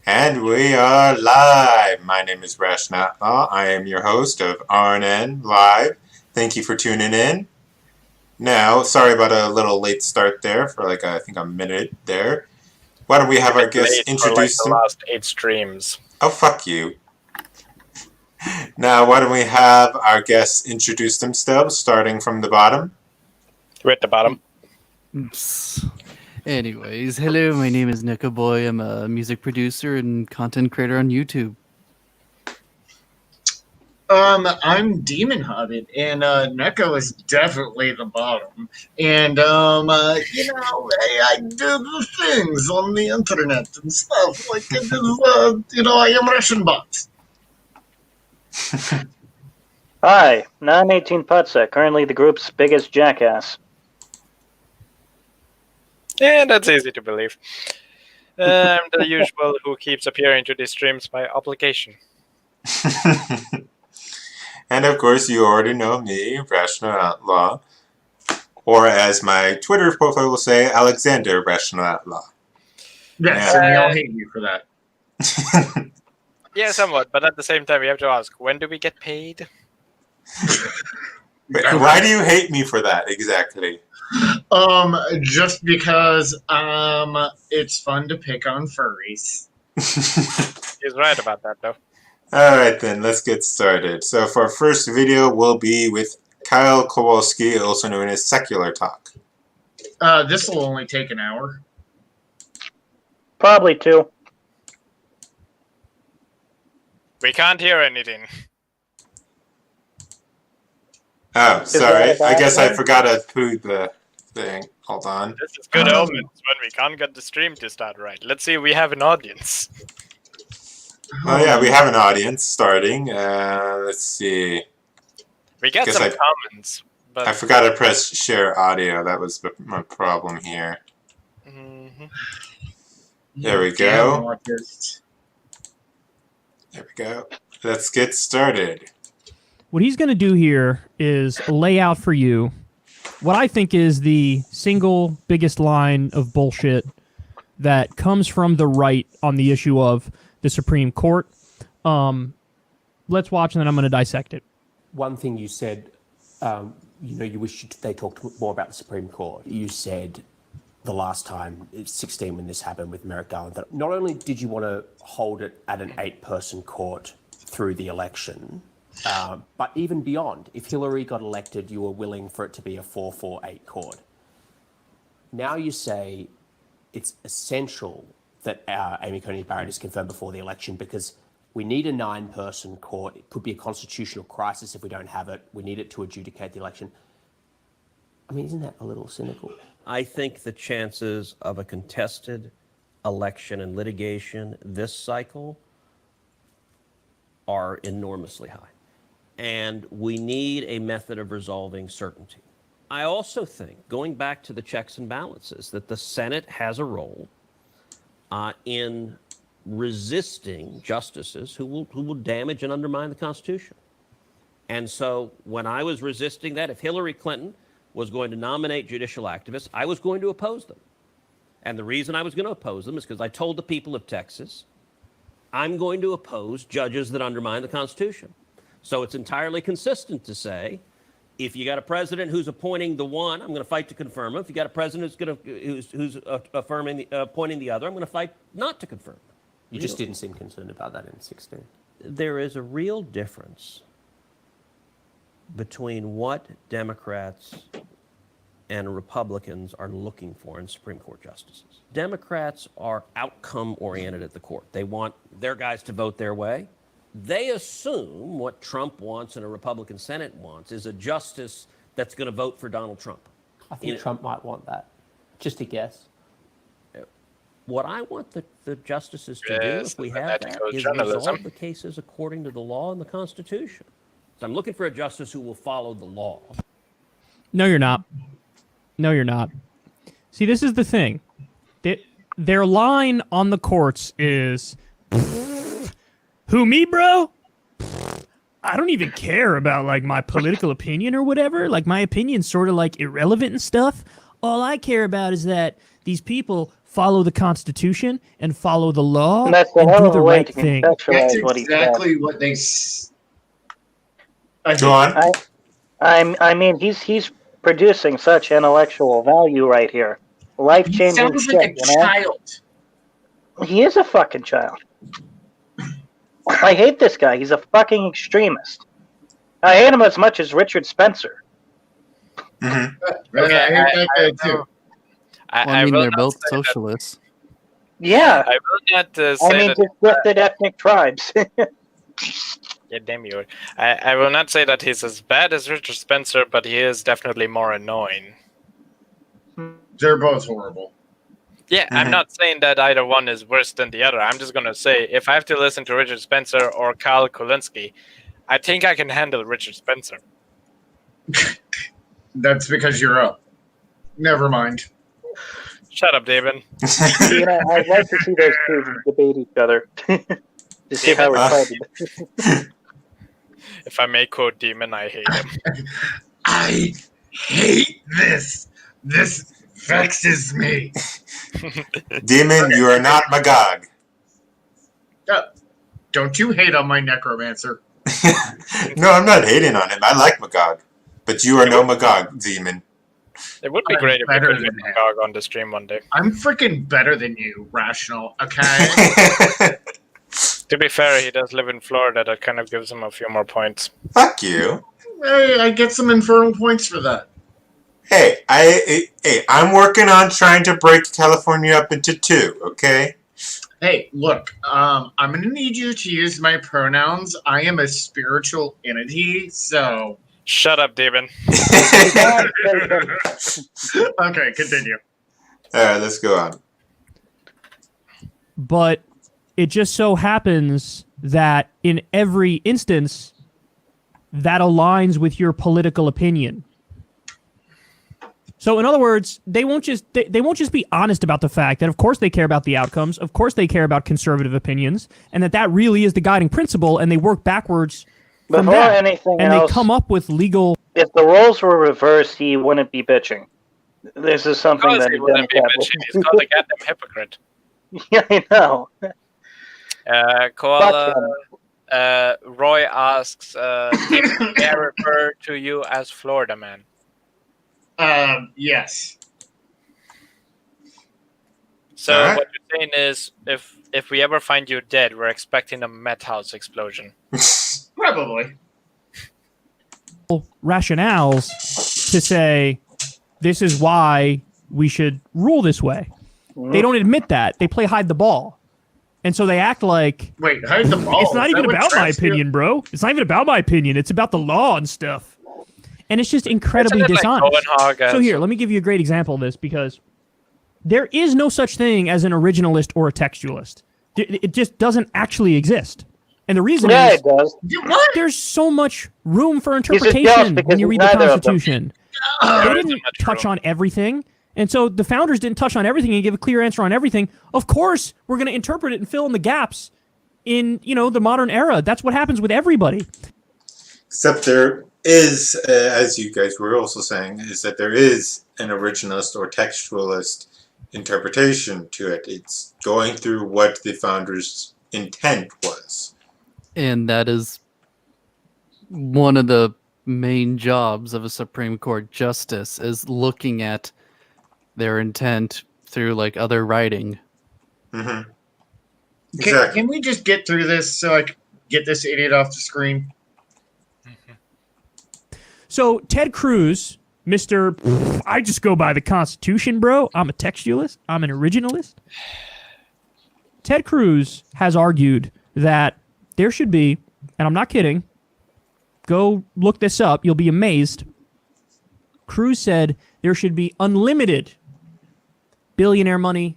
And we are live. My name is Rashn Outlaw. I am your host of RNN Live. Thank you for tuning in. Now, sorry about a little late start there for I think a minute there. Why don't we have our guests introduce the last 8 streams. Oh, fuck you. Now, why don't we have our guests introduce themselves, starting from the bottom? We're at the bottom. Anyways, hello, my name is Neko Boy. I'm a music producer and content creator on YouTube. I'm Demon Hobbit, and Neko is definitely the bottom. And I do the things on the internet and stuff like it is, I am Russian bots. Hi, 918 Putsa, currently the group's biggest jackass. Yeah, that's easy to believe. I'm the usual who keeps appearing to these streams by obligation. And of course, you already know me, Rashn Outlaw. Or as my Twitter profile will say, Alexander Rashn Outlaw. Yes, and we all hate you for that. Yeah, somewhat, but at the same time, we have to ask, when do we get paid? Why do you hate me for that, exactly? Just because, it's fun to pick on furries. He's right about that, though. Alright then, let's get started. So for our first video, we'll be with Kyle Kowalski, also known as Secular Talk. This will only take an hour. Probably 2. We can't hear anything. Oh, sorry. that a I bad guess I thing? forgot to put the thing. Hold on. This is good omens when we can't get the stream to start right. Let's see if we have an audience. Oh yeah, we have an audience starting. Let's see. We got Guess some I- comments, but I forgot to press share audio. That was my problem here. Mhm. There we Damn go. autist. There we go. Let's get started. What he's going to do here is lay out for you what I think is the single biggest line of bullshit that comes from the right on the issue of the Supreme Court. Let's watch, and then I'm going to dissect it. One thing you said, you wish they talked more about the Supreme Court. You said the last time, 16, when this happened with Merrick Garland, that not only did you want to hold it at an 8-person court through the election, but even beyond. If Hillary got elected, you were willing for it to be a 4-4-8 court. Now you say it's essential that Amy Coney Barrett is confirmed before the election because we need a 9-person court. It could be a constitutional crisis if we don't have it. We need it to adjudicate the election. I mean, isn't that a little cynical? I think the chances of a contested election and litigation this cycle are enormously high. And we need a method of resolving certainty. I also think, going back to the checks and balances, that the Senate has a role in resisting justices who will damage and undermine the Constitution. And so when I was resisting that, if Hillary Clinton was going to nominate judicial activists, I was going to oppose them. And the reason I was going to oppose them is because I told the people of Texas, I'm going to oppose judges that undermine the Constitution. So it's entirely consistent to say, if you got a president who's appointing the one, I'm going to fight to confirm him. If you got a president who's appointing the other, I'm going to fight not to confirm him. You just didn't seem concerned about that in 16. There is a real difference between what Democrats and Republicans are looking for in Supreme Court justices. Democrats are outcome-oriented at the court. They want their guys to vote their way. They assume what Trump wants and a Republican Senate wants is a justice that's going to vote for Donald Trump. I think Trump might want that. Just a guess. What I want the justices to do, Yes, if we the have that, ethical is journalism. resolve the cases according to the law and the Constitution. So I'm looking for a justice who will follow the law. No, you're not. No, you're not. See, this is the thing. Their line on the courts is, who, me, bro? I don't even care about, like, my political opinion or whatever. Like, my opinion's sort of, like, irrelevant and stuff. All I care about is that these people follow the Constitution and follow the law And that's the and hell do of the a way right to thing. That's contextualize what he said. exactly what they. Go on. I mean, he's producing such intellectual value right here. He Life-changing sounds like shit, a you know? child. He is a fucking child. I hate this guy. He's a fucking extremist. I hate him as much as Richard Spencer. Mm-hmm. Okay, I hate that guy too. Well, I mean, will they're not both say that- socialists. Yeah, I will not I say mean, that. just gifted ethnic tribes. Yeah, damn you. I will not say that he's as bad as Richard Spencer, but he is definitely more annoying. They're both horrible. Yeah, I'm Mhm. not saying that either one is worse than the other. I'm just gonna say if I have to listen to Richard Spencer or Kyle Kulinski, I think I can handle Richard Spencer. That's because you're up. Never mind. Shut up, David. You know, I'd like to see those two debate each other to see how retarded. If I may quote Demon, I hate him. I hate this. This vexes me. Demon, you are not Magog. Don't you hate on my necromancer? No, I'm not hating on him. I like Magog. But you are no Magog, Demon. It would be I'm great if we better could get than him. Magog on the stream one day. I'm freaking better than you, Rational, okay? To be fair, he does live in Florida. That kind of gives him a few more points. Fuck you. Hey, I get some infernal points for that. Hey, I'm working on trying to break California up into two, okay? Hey, look, I'm gonna need you to use my pronouns. I am a spiritual entity, so... Shut up, Demon. Okay, continue. Alright, let's go on. But it just so happens that in every instance, that aligns with your political opinion. So in other words, they won't just be honest about the fact that of course they care about the outcomes, of course they care about conservative opinions, and that really is the guiding principle, and they work backwards from Before that. anything And else, they come up with legal. if the roles were reversed, he wouldn't be bitching. This is something Because that he a wouldn't be Democrat bitching. He's called a goddamn hypocrite. Yeah, I know. Koala, Fuck Roy asks, Demon, may I refer to you as Florida Man? Yes. So Alright. what you're saying is, if we ever find you dead, we're expecting a meth house explosion. Probably. Rationales to say this is why we should rule this way. They don't admit that. They play hide the ball. And so they act like Wait, hide the ball. it's not Is even that what about my traps you? opinion, bro. It's not even about my opinion. It's about the law and stuff. And it's just incredibly Isn't it like dishonest. Cohen Hog So has- here, let me give you a great example of this because there is no such thing as an originalist or a textualist. It just doesn't actually exist. And the reason Yeah, is it does. What? there's so much room for just jealous interpretation because when you he's read the neither of them. Constitution. There They isn't didn't much touch room. on everything. And so the founders didn't touch on everything and give a clear answer on everything. Of course, we're going to interpret it and fill in the gaps in, the modern era. That's what happens with everybody. Except there is, as you guys were also saying, is that there is an originalist or textualist interpretation to it. It's going through what the founders' intent was. And that is one of the main jobs of a Supreme Court justice, is looking at their intent through like other writing. Mm-hmm. Can we just get through this so I can get this idiot off the screen? So Ted Cruz, Mr. I just go by the Constitution, bro. I'm a textualist. I'm an originalist. Ted Cruz has argued that there should be, and I'm not kidding, go look this up, you'll be amazed. Cruz said there should be unlimited billionaire money,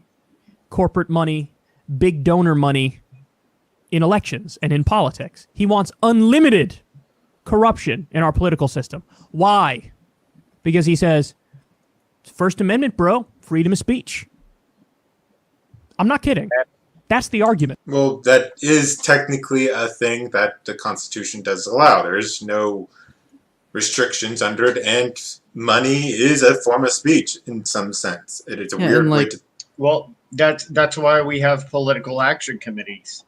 corporate money, big donor money in elections and in politics. He wants unlimited corruption in our political system. Why? Because he says, First Amendment, bro, freedom of speech. I'm not kidding. That's the argument. Well, that is technically a thing that the Constitution does allow. There's no restrictions under it, and money is a form of speech in some sense. It is a Yeah, weird and, way like, to... Well, That's why we have political action committees.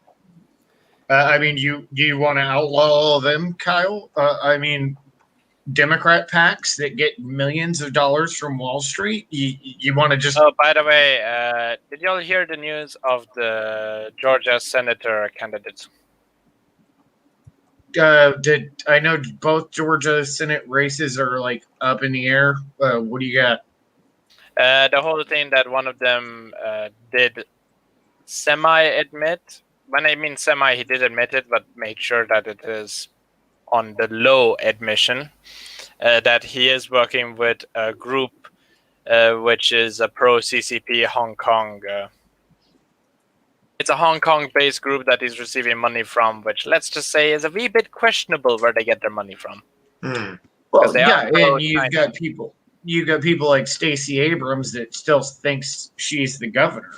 I mean, you want to outlaw all of them, Kyle? I mean, Democrat PACs that get millions of dollars from Wall Street. You want to just Oh, by the way, did y'all hear the news of the Georgia senator candidates? did I know both Georgia Senate races are like up in the air? What do you got? The whole thing that one of them did semi-admit. When I mean semi, he did admit it, but make sure that it is on the low admission. That he is working with a group which is a pro-CCP Hong Kong. It's a Hong Kong-based group that is receiving money from, which let's just say is a wee bit questionable where they get their money from. Well, they yeah, are pro-China. and you've got people like Stacey Abrams that still thinks she's the governor,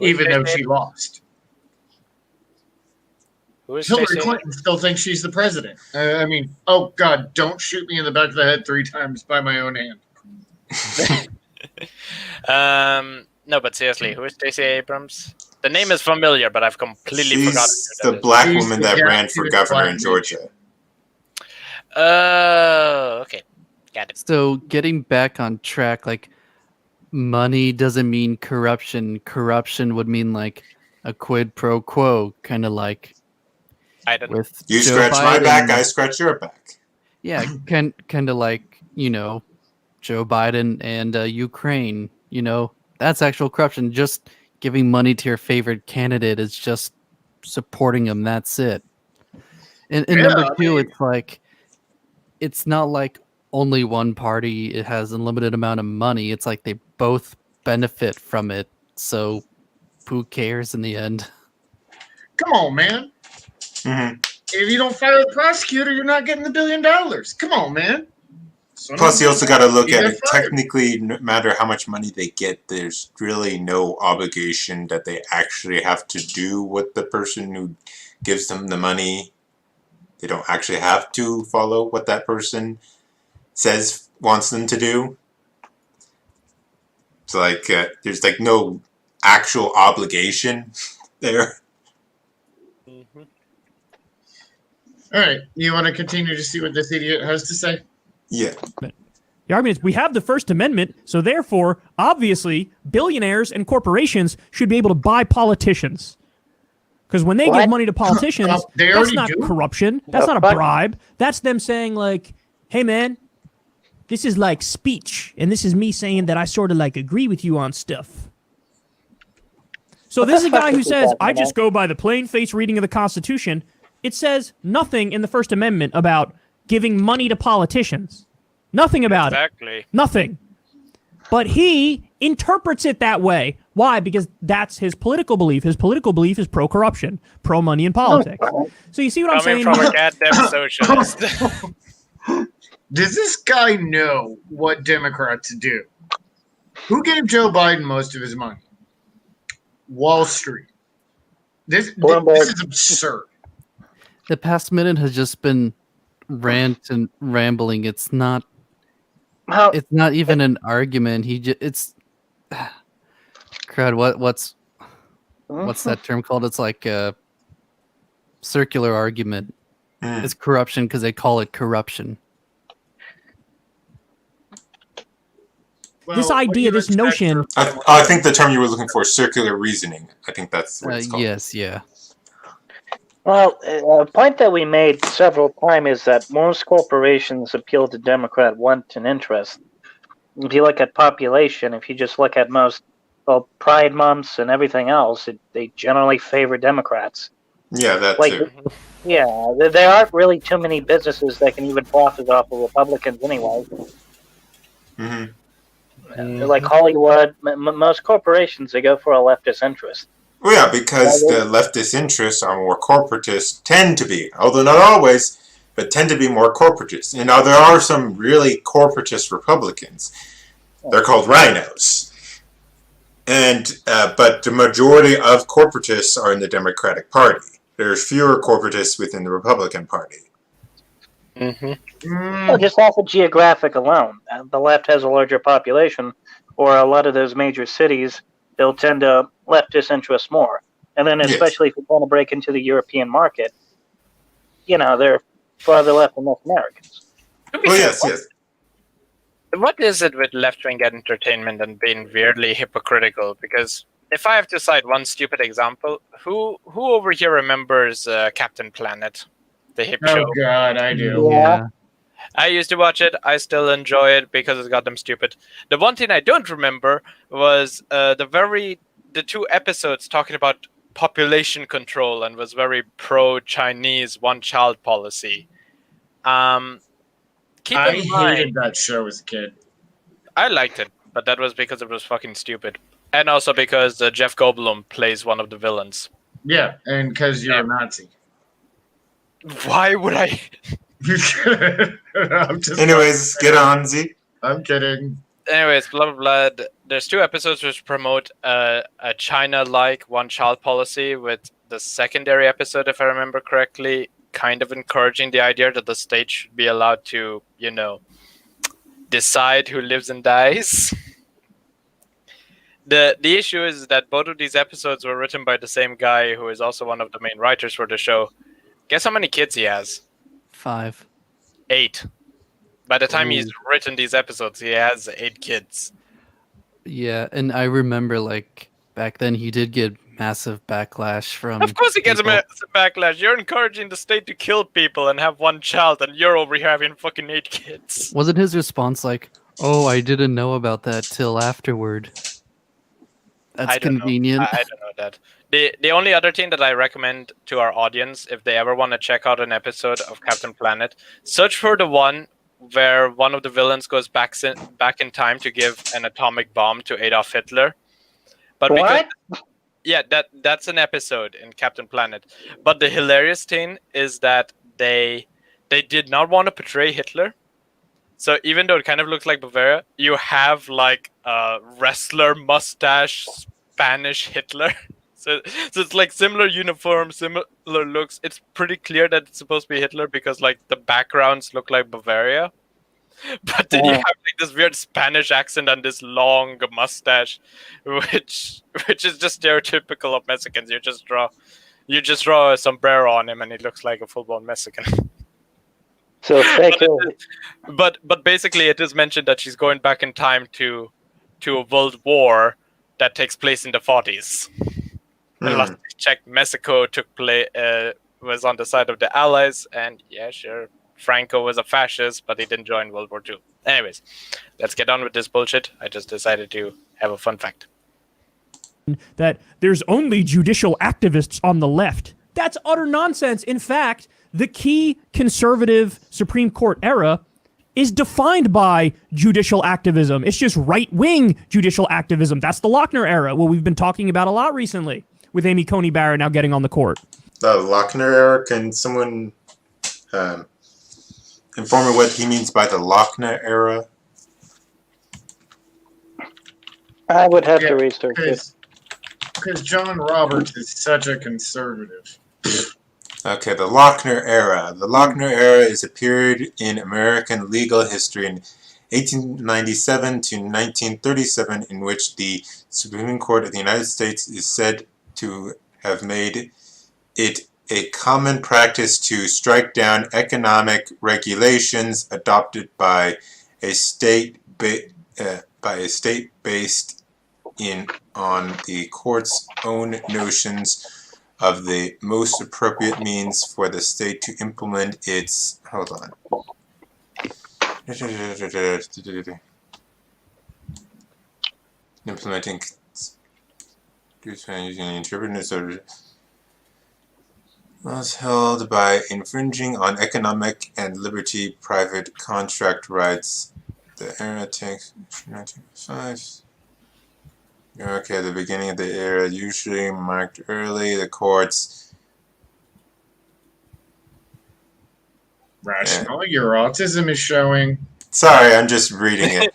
even though she lost. Who is Hillary Stacey? Clinton still thinks she's the president. I mean, oh God, don't shoot me in the back of the head 3 times by my own hand. No, but seriously, who is Stacey Abrams? The name is familiar, but I've completely forgotten She's who the that black She's woman the that guy ran for who's governor black in Georgia. Okay. Got it. So getting back on track, like money doesn't mean corruption. Corruption would mean like a quid pro quo, kind of like I don't know. with You Joe scratch my Biden. back, I scratch your back. Yeah, kind of like, Joe Biden and Ukraine. That's actual corruption. Just giving money to your favorite candidate is just supporting them. That's it. And number two, it's like, it's not like only one party it has a limited amount of money. It's like they both benefit from it. So who cares in the end? Come on, man. If you don't fire the prosecutor, you're not getting the $1 billion. Come on, man. Plus, you also got to look You at got it. fired. Technically, no matter how much money they get, there's really no obligation that they actually have to do what the person who gives them the money. They don't actually have to follow what that person says wants them to do. It's like there's like no actual obligation there. All right, you want to continue to see what this idiot has to say? Yeah. The argument is we have the First Amendment, so therefore, obviously, billionaires and corporations should be able to buy politicians. Because when they give money to politicians, They that's already not do? corruption. That's not a bribe. That's them saying, like, hey, man, this is like speech, and this is me saying that I sort of like agree with you on stuff. So this is a guy who says, I just go by the plain face reading of the Constitution. It says nothing in the First Amendment about giving money to politicians. Nothing about it. Exactly. Nothing. But he interprets it that way. Why? Because that's his political belief. His political belief is pro-corruption, pro-money in politics. So you see what I'm Coming saying? from a goddamn socialist. Does this guy know what Democrats do? Who gave Joe Biden most of his money? Wall Street. This is absurd. The past minute has just been rant and rambling. It's not even an argument. It's crud. What's that term called? It's like a circular argument. It's corruption because they call it corruption. This idea, this notion. I think the term you were looking for is circular reasoning. I think that's what it's called. Yes, yeah. Well, a point that we made several times is that most corporations appeal to Democrat want and interest. If you look at population, if you just look at most Pride months and everything else, they generally favor Democrats. Yeah, that Like, too. yeah, there aren't really too many businesses that can even profit off of Republicans anyway. Like Hollywood, most corporations, they go for a leftist interest. Well, yeah, because the leftist interests are more corporatist, tend to be, although not always, but tend to be more corporatist. And now there are some really corporatist Republicans. They're called rhinos. And but the majority of corporatists are in the Democratic Party. There's fewer corporatists within the Republican Party. Well, just off of geographic alone, the left has a larger population, or a lot of those major cities, they'll tend to leftist interests more. And then, Yes. especially if you want to break into the European market, they're farther left than most Americans. To be Oh, fair, yes. what is it with left-wing entertainment and being weirdly hypocritical? Because if I have to cite one stupid example, who over here remembers Captain Planet, the hip show? Oh God, I do. Yeah. I used to watch it. I still enjoy it because it's goddamn stupid. The one thing I don't remember was the 2 episodes talking about population control and was very pro-Chinese one-child policy. Keep I in mind, hated that show as a kid. I liked it, but that was because it was fucking stupid, and also because Jeff Goldblum plays one of the villains. Yeah, and because you're a Nazi. Why would I? I'm just Anyways, get on, Z. I'm kidding. Anyways, blah blah blah. There's 2 episodes which promote a China-like one-child policy, with the secondary episode, if I remember correctly, kind of encouraging the idea that the state should be allowed to, decide who lives and dies. The issue is that both of these episodes were written by the same guy, who is also one of the main writers for the show. Guess how many kids he has? 5. 8. By the time he's Ooh. written these episodes, he has 8 kids. Yeah, and I remember back then he did get massive backlash from. Of course he gets a people. massive backlash. You're encouraging the state to kill people and have one child, and you're over here having fucking 8 kids. Wasn't his response like, "Oh, I didn't know about that till afterward"? That's I don't know. convenient. I don't know that. The only other thing that I recommend to our audience, if they ever want to check out an episode of Captain Planet, search for the one where one of the villains goes back in time to give an atomic bomb to Adolf Hitler. But What? that's an episode in Captain Planet. But the hilarious thing is that they did not want to portray Hitler. So even though it kind of looks like Bavaria, you have like a wrestler mustache Spanish Hitler. So it's like similar uniform, similar looks. It's pretty clear that it's supposed to be Hitler because like the backgrounds look like Bavaria. But then you have like this weird Spanish accent and this long mustache, which is just stereotypical of Mexicans. You just draw a sombrero on him and he looks like a full-blown Mexican. So fake But basically, it is mentioned that she's going back in time to a world war that takes place in the 40s. And last I checked, Mexico was on the side of the Allies, and yeah, sure, Franco was a fascist, but he didn't join World War II. Anyways, let's get on with this bullshit. I just decided to have a fun fact. That there's only judicial activists on the left. That's utter nonsense. In fact, the key conservative Supreme Court era is defined by judicial activism. It's just right-wing judicial activism. That's the Lochner era, what we've been talking about a lot recently, with Amy Coney Barrett now getting on the court. The Lochner era, can someone inform me what he means by the Lochner era? I would have to research it. Because John Roberts is such a conservative. Okay, the Lochner era. The Lochner era is a period in American legal history in 1897 to 1937 in which the Supreme Court of the United States is said to have made it a common practice to strike down economic regulations adopted by a state based on the court's own notions of the most appropriate means for the state to implement its implementing using interpretive was held by infringing on economic and liberty private contract rights. The era takes 1905. Okay, the beginning of the era usually marked early. The courts. Rational, your autism is showing. Sorry, I'm just reading it.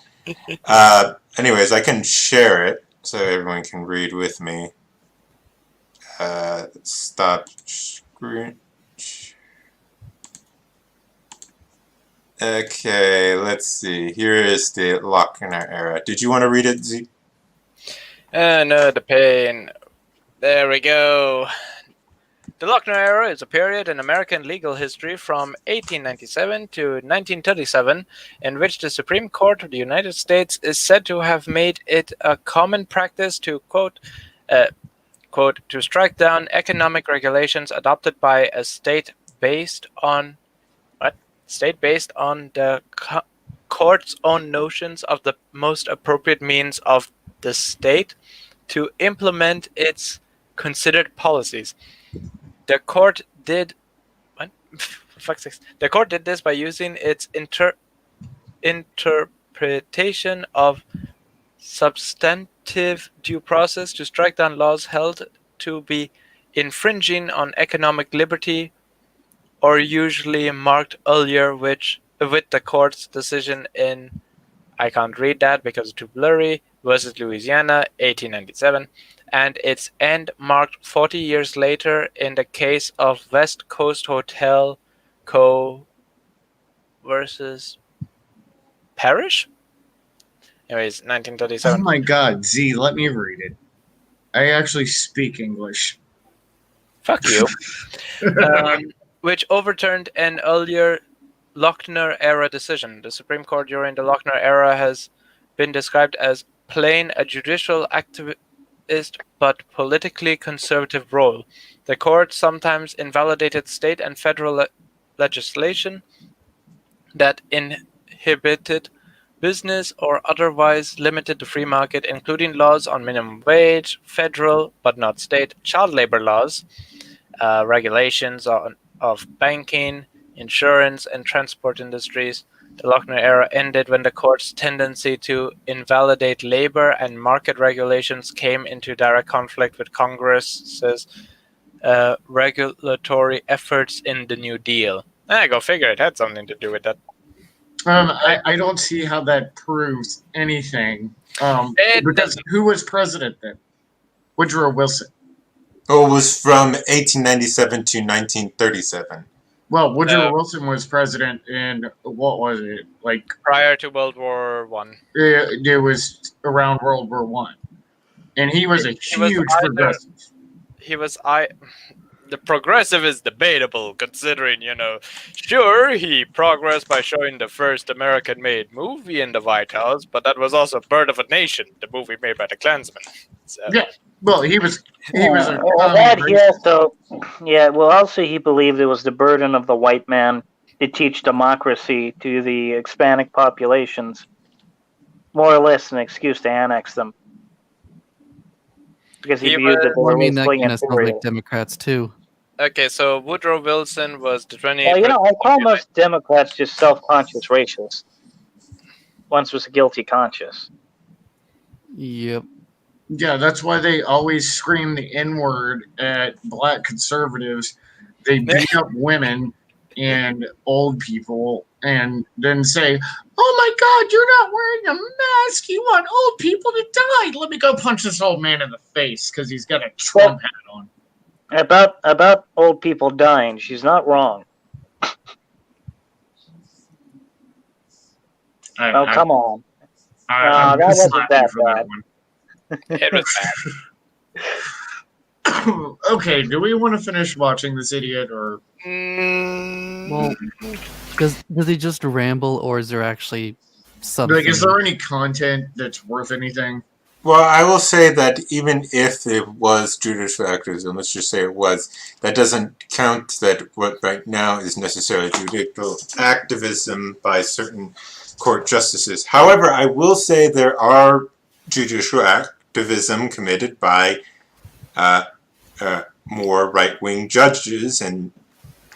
Anyways, I can share it so everyone can read with me. Stop screen. Okay, let's see. Here is the Lochner era. Did you want to read it, Z? No, the pain. There we go. The Lochner era is a period in American legal history from 1897 to 1937 in which the Supreme Court of the United States is said to have made it a common practice to, quote, to strike down economic regulations adopted by a state based on the court's own notions of the most appropriate means of the state to implement its considered policies. The court did The court did this by using its interpretation of substantive due process to strike down laws held to be infringing on economic liberty, or usually marked earlier with the court's decision in, I can't read that because it's too blurry, versus Louisiana, 1897, and its end marked 40 years later in the case of West Coast Hotel Co. versus Parrish? Anyways, Oh 1937. my God, Z, let me read it. I actually speak English. Fuck you. Which overturned an earlier Lochner era decision. The Supreme Court during the Lochner era has been described as playing a judicial activist but politically conservative role. The court sometimes invalidated state and federal legislation that inhibited business or otherwise limited the free market, including laws on minimum wage, federal but not state, child labor laws, regulations of banking, insurance, and transport industries. The Lochner era ended when the court's tendency to invalidate labor and market regulations came into direct conflict with Congress's regulatory efforts in the New Deal. Go figure, it had something to do with that. I don't see how that proves anything. Because who was president then? Woodrow Wilson. Oh, it was from 1897 to 1937. Well, Woodrow Wilson was president in, what was it, like... Prior to World War One. It was around World War One. And he was a huge progressive. The progressive is debatable, considering, sure, he progressed by showing the first American-made movie in the White House, but that was also Bird of a Nation, the movie made by the Klansmen. So. Yeah, well, he was a also he believed it was the burden of the white man to teach democracy to the Hispanic populations, more or less an excuse to annex them. Because he viewed that they were that kind of sounds like Democrats too. Okay, so Woodrow Wilson was the 28th. Well, I call most Democrats just self-conscious racists. Once was a guilty conscience. Yep. Yeah, that's why they always scream the N-word at black conservatives. They beat up women and old people and then say, "Oh my God, you're not wearing a mask. You want old people to die. Let me go punch this old man in the face because he's got a Trump hat on." About old people dying, she's not wrong. Come on. That wasn't that bad. It was bad. Okay, do we want to finish watching this idiot or? Well, does he just ramble, or is there actually something? Like, is there any content that's worth anything? Well, I will say that even if it was judicial activism, let's just say it was, that doesn't count that what right now is necessarily judicial activism by certain court justices. However, I will say there are judicial activism committed by more right-wing judges, and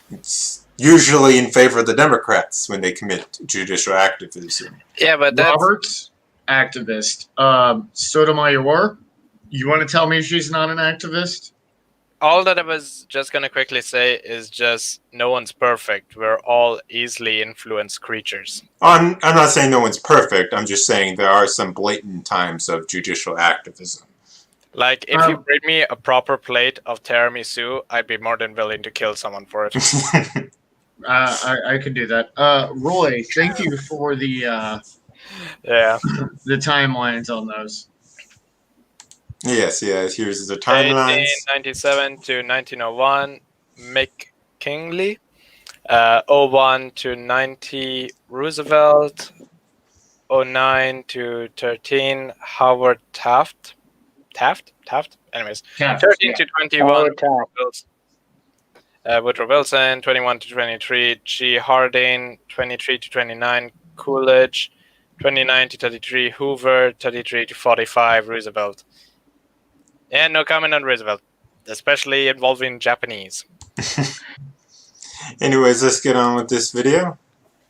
it's usually in favor of the Democrats when they commit judicial activism. Yeah, but that's... Roberts, activist. Sotomayor, you want to tell me she's not an activist? All that I was just going to quickly say is just no one's perfect. We're all easily influenced creatures. I'm not saying no one's perfect. I'm just saying there are some blatant times of judicial activism. Like, if you bring me a proper plate of tiramisu, I'd be more than willing to kill someone for it. I can do that. Roy, thank you for the Yeah. the timelines on those. Yes, here's the timelines. 1897 to 1901, McKinley. 01 to 90, Roosevelt. 09 to 13, Howard Taft. Taft? Anyways. Taft, 13 yeah. to 21, Howard Taft. Woodrow Wilson. 21 to 23, G. Harding. 23 to 29, Coolidge. 29 to 33, Hoover. 33 to 45, Roosevelt. And no comment on Roosevelt, especially involving Japanese. Anyways, let's get on with this video.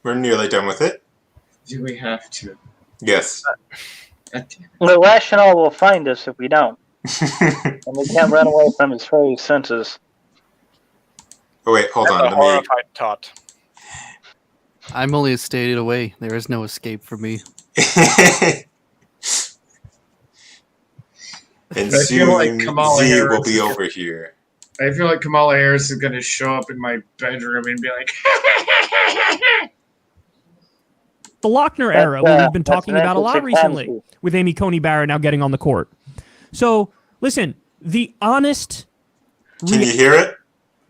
We're nearly done with it. Do we have to? Yes. The rationale will find us if we don't. And we can't run away from his very senses. Oh wait, hold That's on. a horrified thought. I'm only a state away. There is no escape for me. And I feel like soon Kamala Z Harris will be is- over here. I feel like Kamala Harris is going to show up in my bedroom and be like, The Lochner That's, era, what we've been that's talking an about a lot interesting recently, fantasy. with Amy Coney Barrett now getting on the court. So, listen, the honest Can you hear it?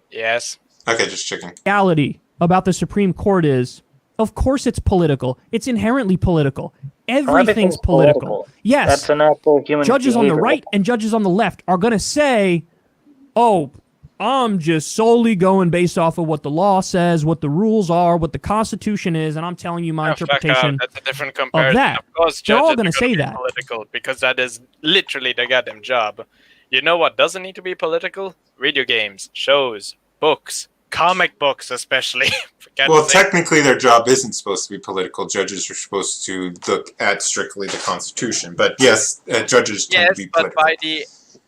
Yes. Okay, just checking. reality about the Supreme Court is, of course it's political. It's inherently political. Everything's political. Yes. That's a natural human Judges on the behavior. right and judges on the left are going to say, oh, I'm just solely going based off of what the law says, what the rules are, what the Constitution is, and I'm telling you my Oh, fuck interpretation. off. That's a different comparison. that. Of course, They're all judges gonna are say be that. political because that is literally their goddamn job. You know what doesn't need to be political? Video games, shows, books, comic books, especially. For God's Well, sake. technically, their job isn't supposed to be political. Judges are supposed to look at strictly the Constitution. But yes, judges tend to Yes, be but political. by the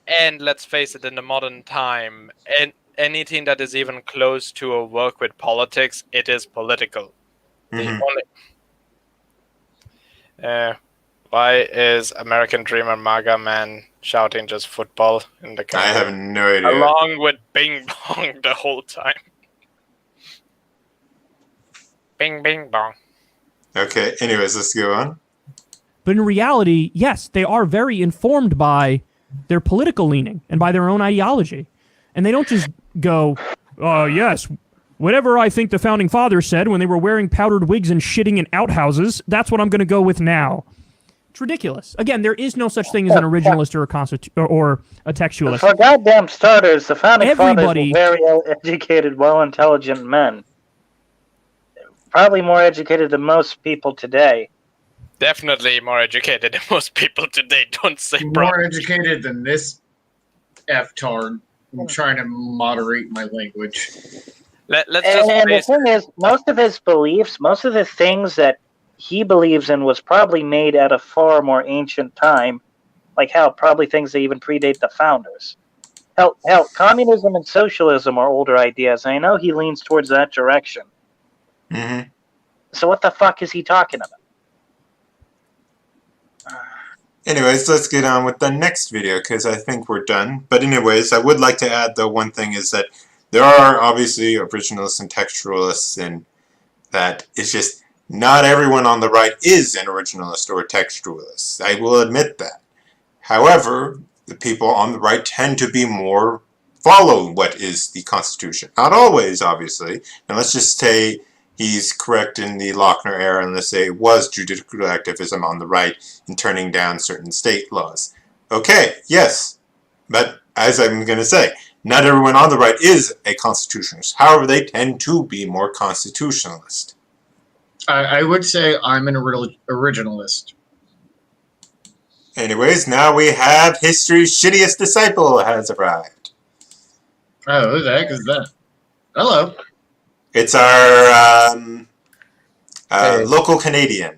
end, let's face it, in the modern time, and anything that is even close to a work with politics, it is political. The Mhm. only, why is American Dreamer MAGA man shouting just football in the I camera? have no idea. Along with Bing Bong the whole time. Bing Bing Bong. Okay, anyways, let's go on. But in reality, yes, they are very informed by their political leaning and by their own ideology. And they don't just go, yes, whatever I think the founding fathers said when they were wearing powdered wigs and shitting in outhouses, that's what I'm going to go with now. It's ridiculous. Again, there is no such thing as an originalist or a textualist. For goddamn starters, the founding Everybody- fathers were very well-educated, well-intelligent men. Probably more educated than most people today. Definitely more educated than most people today. Don't say more bro. educated than this F-tard. I'm trying to moderate my language. Let's just And the face thing is, most of his beliefs, most of the things that he believes in was probably made at a far more ancient time. Like hell, probably things that even predate the founders. Hell, communism and socialism are older ideas. And I know he leans towards that direction. hmm So what the fuck is he talking about? Anyways, let's get on with the next video because I think we're done. But anyways, I would like to add, though, one thing is that there are obviously originalists and textualists, and that it's just not everyone on the right is an originalist or a textualist. I will admit that. However, the people on the right tend to be more follow what is the Constitution. Not always, obviously. And let's just say he's correct in the Lochner era, and let's say it was judicial activism on the right in turning down certain state laws. Okay, yes, but as I'm going to say, not everyone on the right is a constitutionalist. However, they tend to be more constitutionalist. I would say I'm an originalist. Anyways, now we have history's shittiest disciple has arrived. Oh, who the heck is that? Hello. It's our Hey. local Canadian.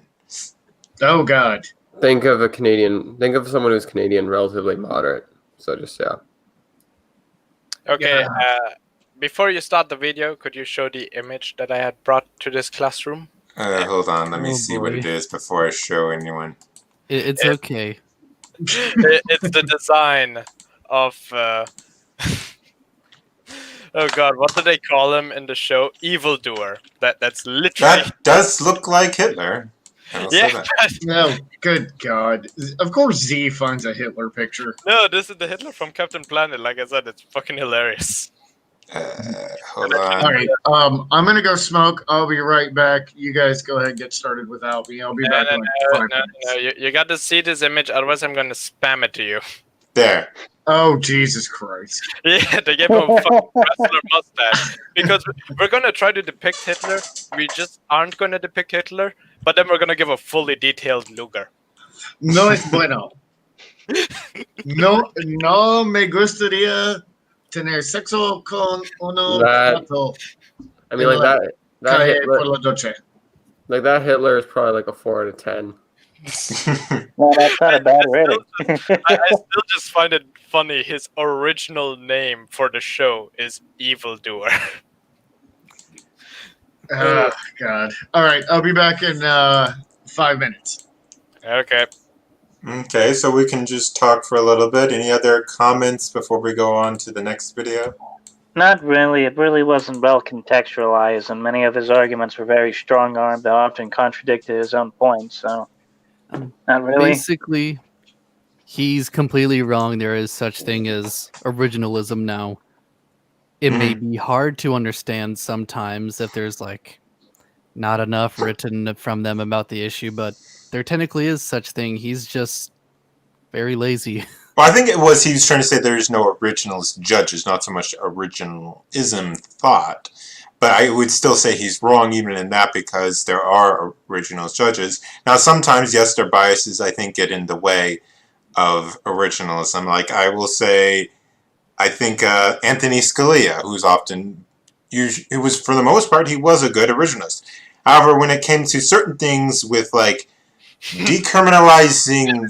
Oh, God. Think of a Canadian. Think of someone who's Canadian, relatively moderate. So just Okay, Yeah. before you start the video, could you show the image that I had brought to this classroom? Hold on, let me Oh, see what boy. it is before I show anyone. It's okay. It's the design of Oh God, what do they call him in the show? Evildoer. That's literally. That does look like Hitler. I will say Yeah. that. No, good God. Of course Z finds a Hitler picture. No, this is the Hitler from Captain Planet. Like I said, it's fucking hilarious. Hold on. All right, I'm gonna go smoke. I'll be right back. You guys go ahead and get started without me. I'll be back in like 5 minutes. No, you got to see this image, otherwise I'm going to spam it to you. There. Oh, Jesus Christ. Yeah, they gave him a fucking wrestler mustache. Because we're going to try to depict Hitler. We just aren't going to depict Hitler, but then we're going to give a fully detailed Luger. No es bueno. No me gustaría tener sexo con uno gato. I mean, like that Cae Hitler, por la noche. like that Hitler is probably like a 4 out of 10. Well, that's not a bad rating. I still just find it funny. His original name for the show is Evildoer. Oh, God. All right, I'll be back in 5 minutes. Okay. Okay, so we can just talk for a little bit. Any other comments before we go on to the next video? Not really. It really wasn't well contextualized, and many of his arguments were very strong-armed that often contradicted his own points, so not really. Basically, he's completely wrong. There is such thing as originalism now. It may be hard to understand sometimes if there's like not enough written from them about the issue, but there technically is such thing. He's just very lazy. Well, I think he was trying to say there's no originalist judges, not so much originalism thought. But I would still say he's wrong even in that because there are originalist judges. Now, sometimes, yes, their biases, I think, get in the way of originalism. Like, I will say, I think Anthony Scalia, who's often, it was, for the most part, he was a good originalist. However, when it came to certain things with, like, decriminalizing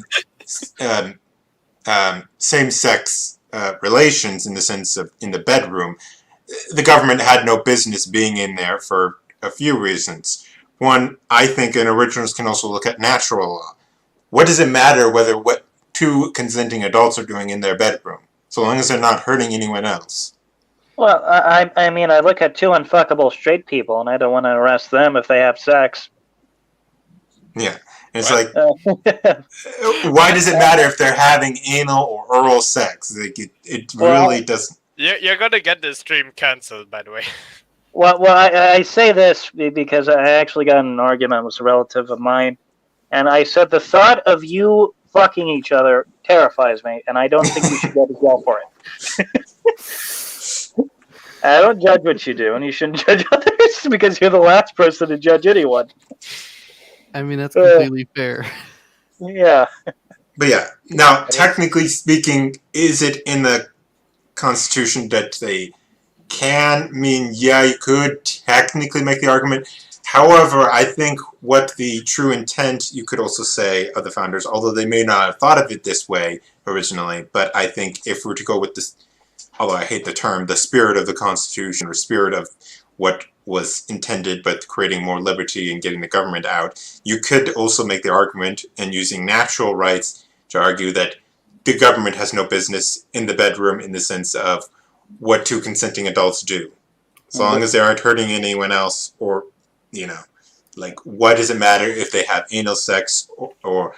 same-sex relations in the sense of in the bedroom, the government had no business being in there for a few reasons. One, I think an originalist can also look at natural law. What does it matter what two consenting adults are doing in their bedroom, so long as they're not hurting anyone else? Well, I mean, I look at two unfuckable straight people, and I don't want to arrest them if they have sex. Yeah. It's like, Uh, why does it matter if they're having anal or oral sex? Like it really doesn't. You're gonna get this stream cancelled, by the way. Well, I say this because I actually got in an argument with a relative of mine, and I said the thought of you fucking each other terrifies me, and I don't think you should go to jail for it. I don't judge what you do, and you shouldn't judge others because you're the last person to judge anyone. I mean, that's completely fair. Yeah. But yeah, now technically speaking, is it in the Constitution that they can? I mean, yeah, you could technically make the argument. However, I think what the true intent, you could also say, of the founders, although they may not have thought of it this way originally, but I think if we're to go with this, although I hate the term, the spirit of the Constitution or spirit of what was intended but creating more liberty and getting the government out, you could also make the argument and using natural rights to argue that the government has no business in the bedroom in the sense of what two consenting adults do. So long as they aren't hurting anyone else, or, you know, like, what does it matter if they have anal sex or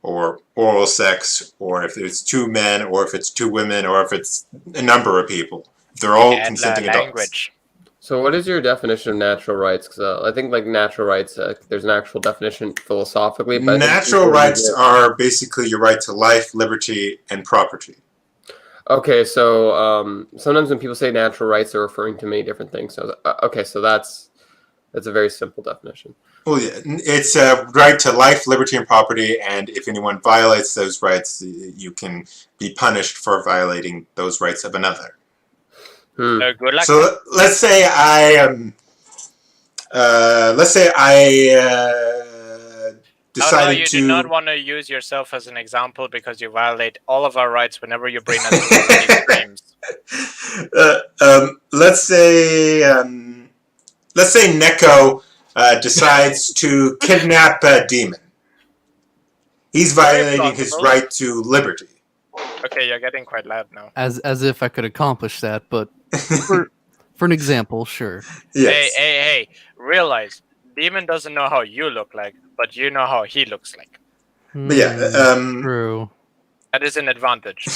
oral sex, or if it's two men, or if it's two women, or if it's a number of people. If they're all consenting adults. Language. So what is your definition of natural rights? Because I think like natural rights, there's an actual definition philosophically. But natural rights are basically your right to life, liberty, and property. Okay, so sometimes when people say natural rights, they're referring to many different things. So okay, so that's a very simple definition. Well, yeah, it's a right to life, liberty, and property, and if anyone violates those rights, you can be punished for violating those rights of another. Good luck. So let's say I decided you to. do not want to use yourself as an example because you violate all of our rights whenever you bring us to these streams. Let's say Neko decides to kidnap a demon. He's violating his right to liberty. Okay, you're getting quite loud now. As if I could accomplish that, but For an example, sure. Yes. Hey! Realize, Demon doesn't know how you look like, but you know how he looks like. But yeah, True. That is an advantage.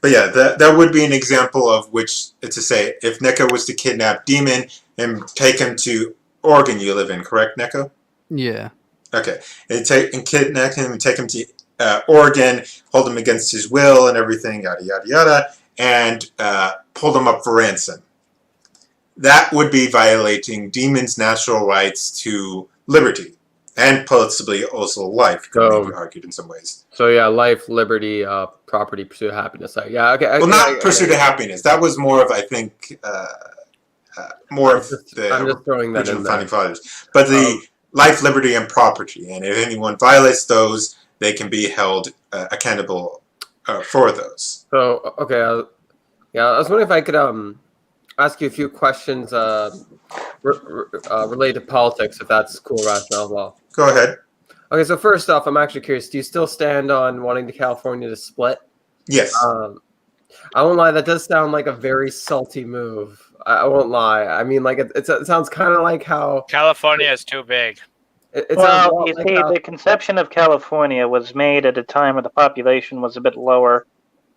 but yeah, that would be an example of which to say if Neko was to kidnap Demon and take him to Oregon. You live in, correct, Neko? Yeah. Okay, and kidnap him and take him to Oregon, hold him against his will and everything, yada yada yada, and pull him up for ransom. That would be violating Demon's natural rights to liberty and possibly also life. Could So- be argued in some ways. So yeah, life, liberty, property, pursuit of happiness. Yeah, okay. Well, not pursuit of happiness. That was more of, I think, more of I'm the just throwing that original in founding there. fathers. But the life, liberty, and property, and if anyone violates those, they can be held accountable for those. So okay, yeah, I was wondering if I could ask you a few questions related to politics, if that's cool, Rational Outlaw. Go ahead. Okay, so first off, I'm actually curious. Do you still stand on wanting the California to split? Yes. I won't lie. That does sound like a very salty move. I won't lie. I mean, like it sounds kind of like how California is too big. it sounds a Well, lot you like see, how- the conception of California was made at a time where the population was a bit lower,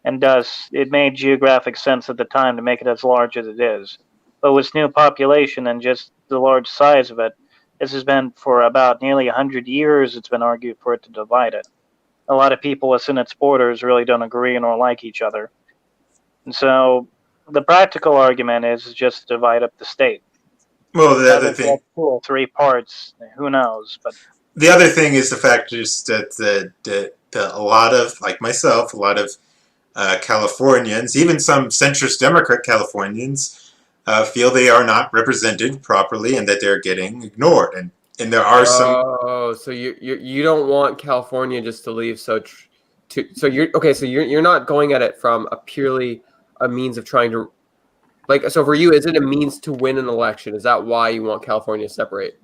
and thus it made geographic sense at the time to make it as large as it is. But with new population and just the large size of it, this has been for about nearly 100 years. It's been argued for it to divide it. A lot of people within its borders really don't agree nor like each other, and so the practical argument is just to divide up the state. Well, the Whether other it's thing. like 2 or 3 parts, who knows? But The other thing is the fact is that a lot of, like myself, a lot of Californians, even some centrist Democrat Californians, feel they are not represented properly and that they're getting ignored. And there are some. Oh, so you don't want California just to leave so you're okay. So you're not going at it from a purely a means of trying to like. So for you, is it a means to win an election? Is that why you want California to separate?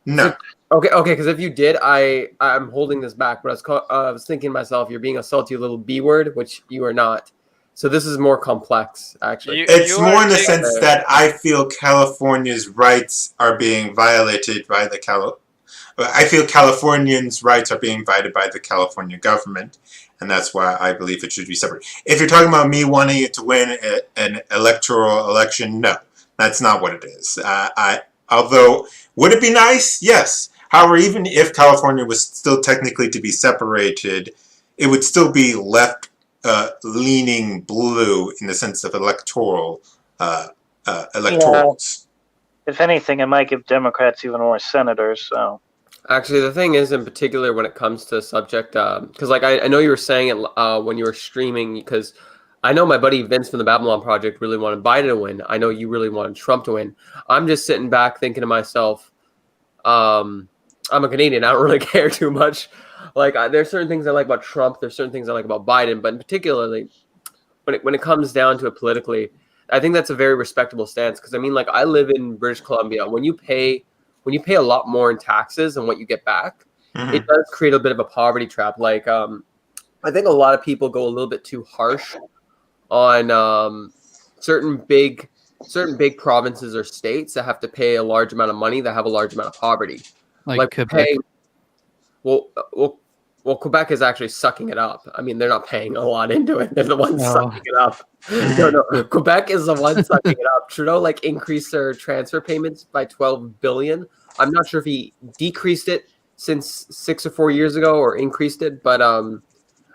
No. Okay. Because if you did, I'm holding this back. But I was thinking to myself, you're being a salty little B word, which you are not. So this is more complex, actually. It's more in the sense that I feel California's rights are being violated by I feel Californians' rights are being violated by the California government, and that's why I believe it should be separate. If you're talking about me wanting it to win an electoral election, no, that's not what it is. Although, would it be nice? Yes. However, even if California was still technically to be separated, it would still be left leaning blue in the sense of electorals. if anything, it might give Democrats even more senators. So Actually, the thing is, in particular, when it comes to subject, because like I know you were saying it when you were streaming, because I know my buddy Vince from the Babylon Project really wanted Biden to win. I know you really wanted Trump to win. I'm just sitting back thinking to myself, I'm a Canadian. I don't really care too much. Like there's certain things I like about Trump. There's certain things I like about Biden, but in particularly when it comes down to it politically, I think that's a very respectable stance. Because I mean, like I live in British Columbia. When you pay a lot more in taxes than what you get back, it does create a bit of a poverty trap. Like I think a lot of people go a little bit too harsh on certain big provinces or states that have to pay a large amount of money that have a large amount of poverty. Like Quebec. Well, Quebec is actually sucking it up. I mean, they're not paying a lot into it. They're the ones sucking it up. No. Quebec is the one sucking it up. Trudeau increased their transfer payments by $12 billion. I'm not sure if he decreased it since 6 or 4 years ago or increased it, but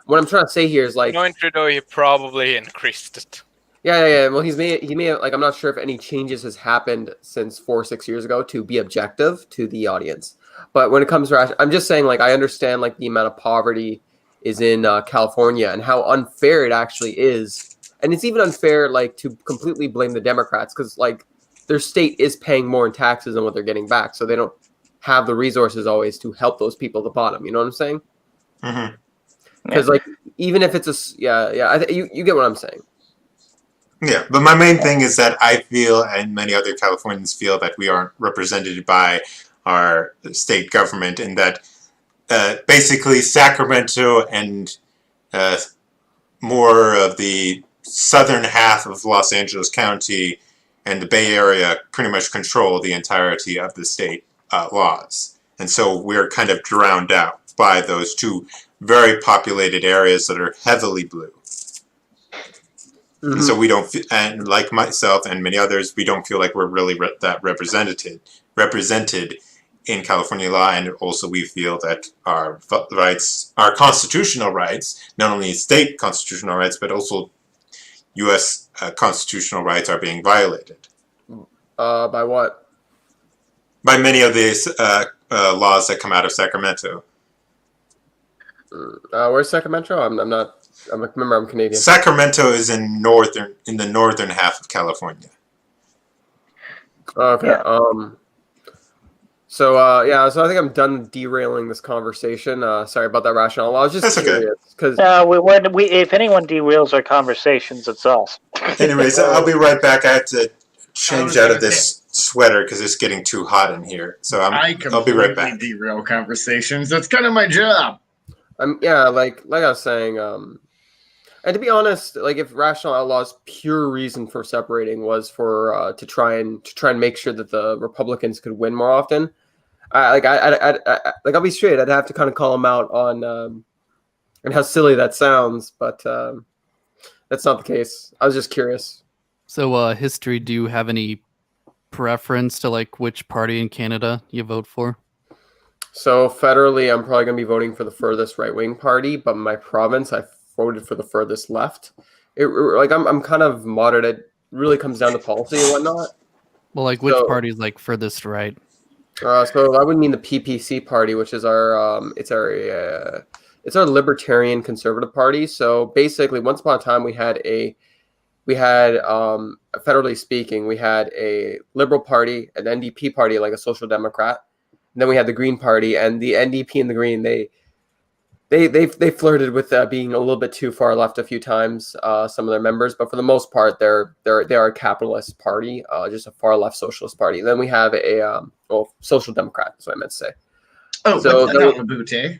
what I'm trying to say here is knowing Trudeau, he probably increased it. Yeah. Well, he may I'm not sure if any changes has happened since 4 or 6 years ago to be objective to the audience. But when it comes to, I'm just saying, I understand the amount of poverty is in California and how unfair it actually is, and it's even unfair to completely blame the Democrats because their state is paying more in taxes than what they're getting back, so they don't have the resources always to help those people at the bottom. You know what I'm saying? Because even if it's you get what I'm saying. Yeah, but my main thing is that I feel, and many other Californians feel, that we aren't represented by our state government, and that basically Sacramento and more of the southern half of Los Angeles County and the Bay Area pretty much control the entirety of the state laws. And so we're kind of drowned out by those two very populated areas that are heavily blue. And so we don't, and like myself and many others, we don't feel like we're really that represented in California law. And also we feel that our rights, our constitutional rights, not only state constitutional rights, but also U.S. Constitutional rights are being violated. By what? By many of these laws that come out of Sacramento. Where's Sacramento? Remember, I'm Canadian. Sacramento is in the northern half of California. Okay. Yeah. So I think I'm done derailing this conversation. Sorry about that rationale. I was just curious because if anyone derails our conversations, it's us. Anyways, I'll be right back. I have to change out of this sweater because it's getting too hot in here. So I'll be right back. Derail conversations. That's kind of my job. Like I was saying, and to be honest, like if Rational Outlaw's pure reason for separating was for to try and make sure that the Republicans could win more often, I'll be straight. I'd have to kind of call him out on and how silly that sounds, but that's not the case. I was just curious. So, history, do you have any preference to like which party in Canada you vote for? So federally, I'm probably going to be voting for the furthest right-wing party, but in my province, I voted for the furthest left. I'm kind of moderate. It really comes down to policy and whatnot. Well, like which party is like furthest right? So I would mean the PPC party, which is our it's our libertarian conservative party. So basically, once upon a time, federally speaking, we had a liberal party, an NDP party, like a social democrat. And then we had the Green Party, and the NDP and the Green, they flirted with being a little bit too far left a few times, some of their members, but for the most part, they are a capitalist party, just a far left socialist party. Then we have a social democrat, is what I meant to say. Oh, so the boot, eh?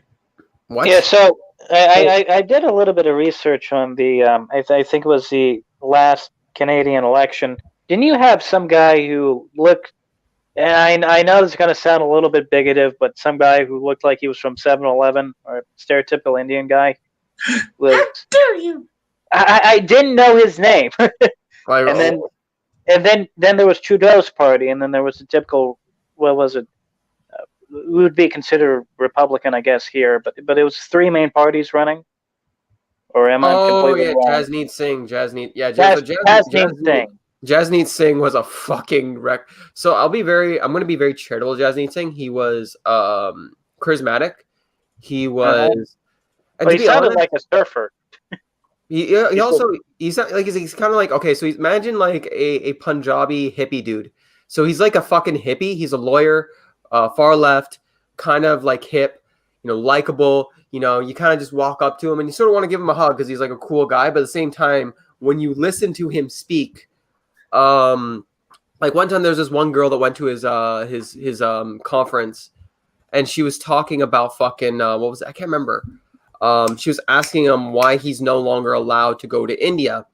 What? Yeah, so I did a little bit of research on the I think it was the last Canadian election. Didn't you have some guy who looked? And I know this is going to sound a little bit bigoted, but some guy who looked like he was from 7-Eleven, or a stereotypical Indian guy. How dare you? I didn't know his name. and then there was Trudeau's party, and then there was the typical, what was it? Would be considered Republican, I guess, here, but it was three main parties running. Or am I completely wrong? Jasneet Singh. Jasneet Singh. Jasneet Singh was a fucking wreck. So I'm going to be very charitable. Jasneet Singh, he was charismatic. He was. He sounded like a surfer. He's kind of like, okay, so imagine like a Punjabi hippie dude. So he's like a fucking hippie. He's a lawyer, far left, kind of like hip, likable. You kind of just walk up to him and you sort of want to give him a hug because he's like a cool guy. But at the same time, when you listen to him speak, like one time there was this one girl that went to his conference, and she was talking about fucking what was it? I can't remember. She was asking him why he's no longer allowed to go to India,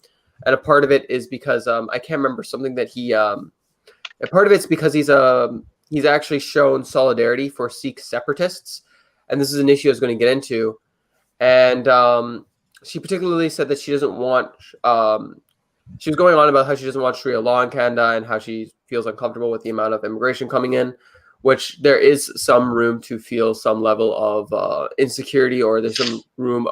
and a part of it is because I can't remember something that he. A part of it's because he's actually shown solidarity for Sikh separatists, and this is an issue I was going to get into, and she particularly said that she doesn't want. She was going on about how she doesn't want Sharia law in Canada and how she feels uncomfortable with the amount of immigration coming in, which there is some room to feel some level of insecurity, or there's some room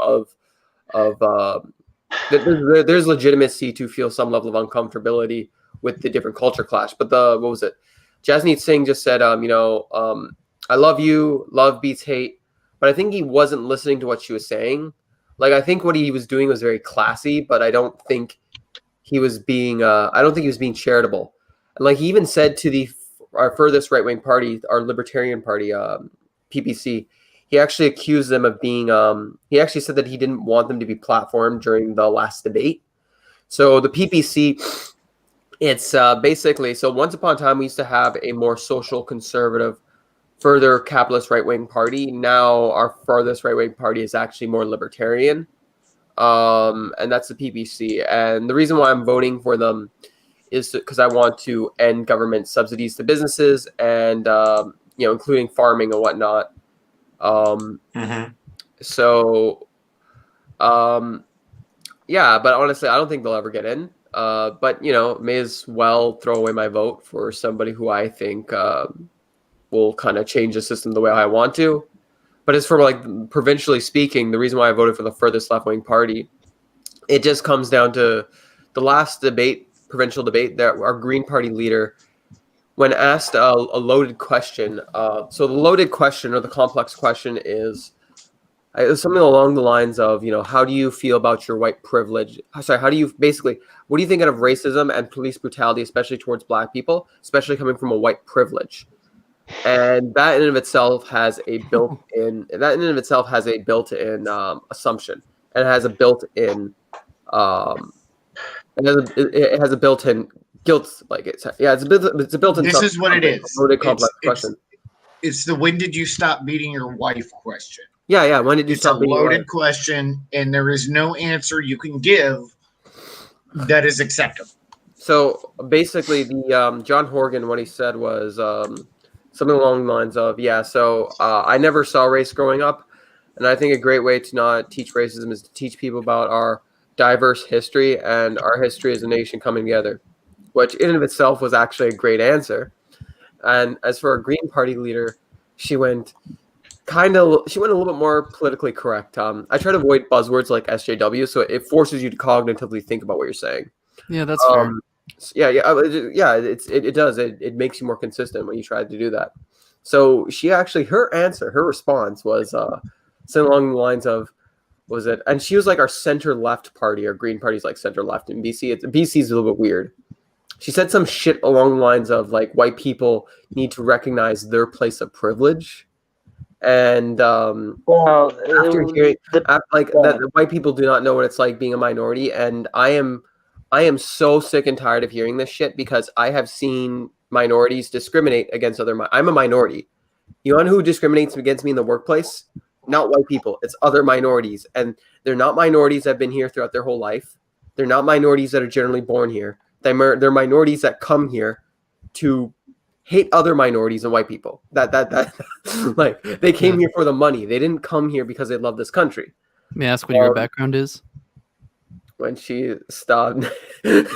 there's legitimacy to feel some level of uncomfortability with the different culture clash. But what was it? Jasneet Singh just said, I love you, love beats hate, but I think he wasn't listening to what she was saying. Like, I think what he was doing was very classy, but I don't think he was being charitable. And like he even said to our furthest right-wing party, our Libertarian Party, PPC, he actually accused them of being, he actually said that he didn't want them to be platformed during the last debate. So the PPC, it's basically, so once upon a time we used to have a more social conservative, further capitalist right-wing party. Now our farthest right-wing party is actually more libertarian. And that's the PPC. And the reason why I'm voting for them is because I want to end government subsidies to businesses and including farming and whatnot. So, yeah, but honestly, I don't think they'll ever get in. But may as well throw away my vote for somebody who I think will kind of change the system the way I want to. But as for like provincially speaking, the reason why I voted for the furthest left-wing party, it just comes down to the last debate, provincial debate, that our Green Party leader, when asked a loaded question, so the loaded question or the complex question is something along the lines of, how do you feel about your white privilege? Sorry, what do you think of racism and police brutality, especially towards Black people, especially coming from a white privilege? And that in and of itself has a built-in assumption, and it has a built-in it has a built-in guilt. Like it's a built-in. This is what it is. Loaded complex question. It's the when did you stop beating your wife question. Yeah. When did you stop? It's a loaded question, and there is no answer you can give that is acceptable. So basically, the John Horgan, what he said was something along the lines of, I never saw race growing up, and I think a great way to not teach racism is to teach people about our diverse history and our history as a nation coming together, which in and of itself was actually a great answer. And as for a Green Party leader, she went a little bit more politically correct. I try to avoid buzzwords like SJW, so it forces you to cognitively think about what you're saying. Yeah, that's fair. It does. It makes you more consistent when you try to do that. So she actually, her response was something along the lines of, and she was like our center left party, or Green Party's like center left in BC. BC's a little bit weird. She said some shit along the lines of like white people need to recognize their place of privilege. And after hearing that white people do not know what it's like being a minority, and I am so sick and tired of hearing this shit, because I have seen minorities discriminate against I'm a minority. You know who discriminates against me in the workplace? Not white people. It's other minorities. And they're not minorities that have been here throughout their whole life. They're not minorities that are generally born here. They're minorities that come here to hate other minorities and white people. That like they came here for the money. They didn't come here because they love this country. May I ask what your background is? When she stopped. So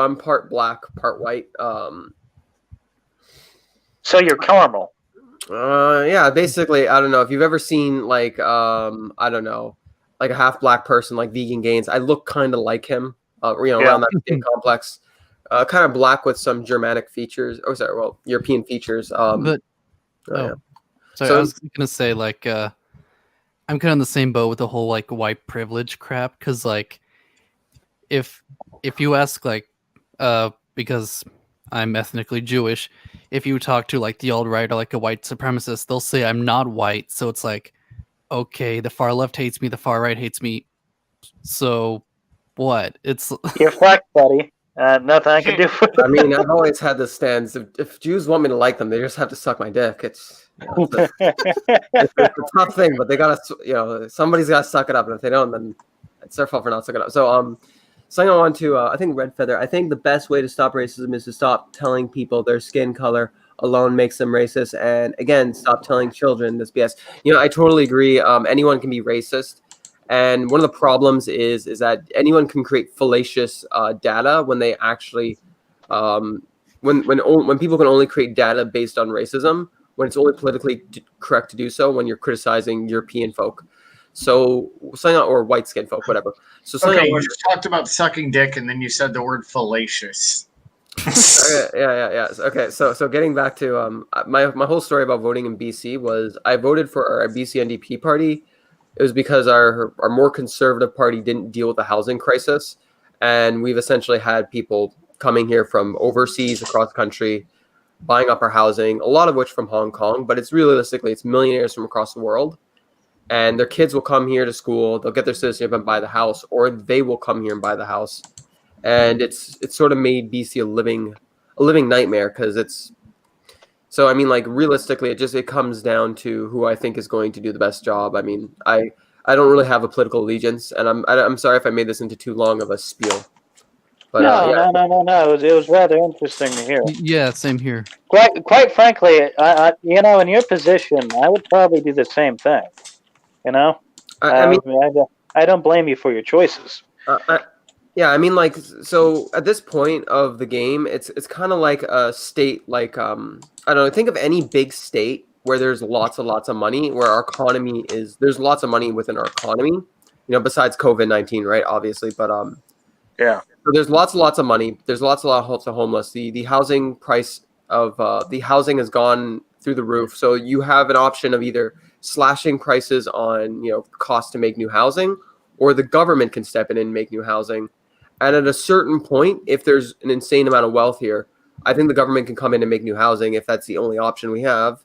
I'm part Black, part white. So you're caramel. Yeah, basically, I don't know if you've ever seen like I don't know, like a half Black person like Vegan Gaines. I look kind of like him. Around that skin complex. Kind of Black with some Germanic features. Oh, sorry, European features. Sorry, I was gonna say like I'm kind of in the same boat with the whole like white privilege crap, because like if you ask like because I'm ethnically Jewish, if you talk to like the alt-right or like a white supremacist, they'll say I'm not white. So it's like, okay, the far left hates me, the far right hates me. So what? It's you're fucked, buddy. Nothing I can do for I mean, I've always had this stance. If Jews want me to like them, they just have to suck my dick. It's it's a tough thing, but they gotta, somebody's gotta suck it up, and if they don't, then it's their fault for not sucking it up. So, something I want to, I think Red Feather. I think the best way to stop racism is to stop telling people their skin color alone makes them racist, and again, stop telling children this BS. I totally agree. Anyone can be racist. And one of the problems is that anyone can create fallacious data when they actually, when people can only create data based on racism, when it's only politically correct to do so, when you're criticizing European folk, or white skin folk, whatever. So you just talked about sucking dick, and then you said the word fallacious. Yeah. Okay, so getting back to my whole story about voting in BC was I voted for our BC NDP party. It was because our more conservative party didn't deal with the housing crisis, and we've essentially had people coming here from overseas, across the country, buying up our housing, a lot of which from Hong Kong, but it's millionaires from across the world, and their kids will come here to school, they'll get their citizenship and buy the house, or they will come here and buy the house, and it's sort of made BC a living nightmare, because it's. So, I mean, like, realistically, it comes down to who I think is going to do the best job. I mean, I don't really have a political allegiance, and I'm sorry if I made this into too long of a spiel. But yeah. No. It was rather interesting to hear. Yeah, same here. Quite frankly, in your position, I would probably do the same thing. You know, I mean, I don't blame you for your choices. yeah, I mean, like, so at this point of the game, it's kind of like a state, like, I don't know, think of any big state where there's lots of money, where our economy there's lots of money within our economy, besides COVID-19, right? Obviously, but Yeah. so there's lots of money. There's lots of homeless. The housing price of the housing has gone through the roof. So you have an option of either slashing prices on cost to make new housing, or the government can step in and make new housing. And at a certain point, if there's an insane amount of wealth here, I think the government can come in and make new housing if that's the only option we have.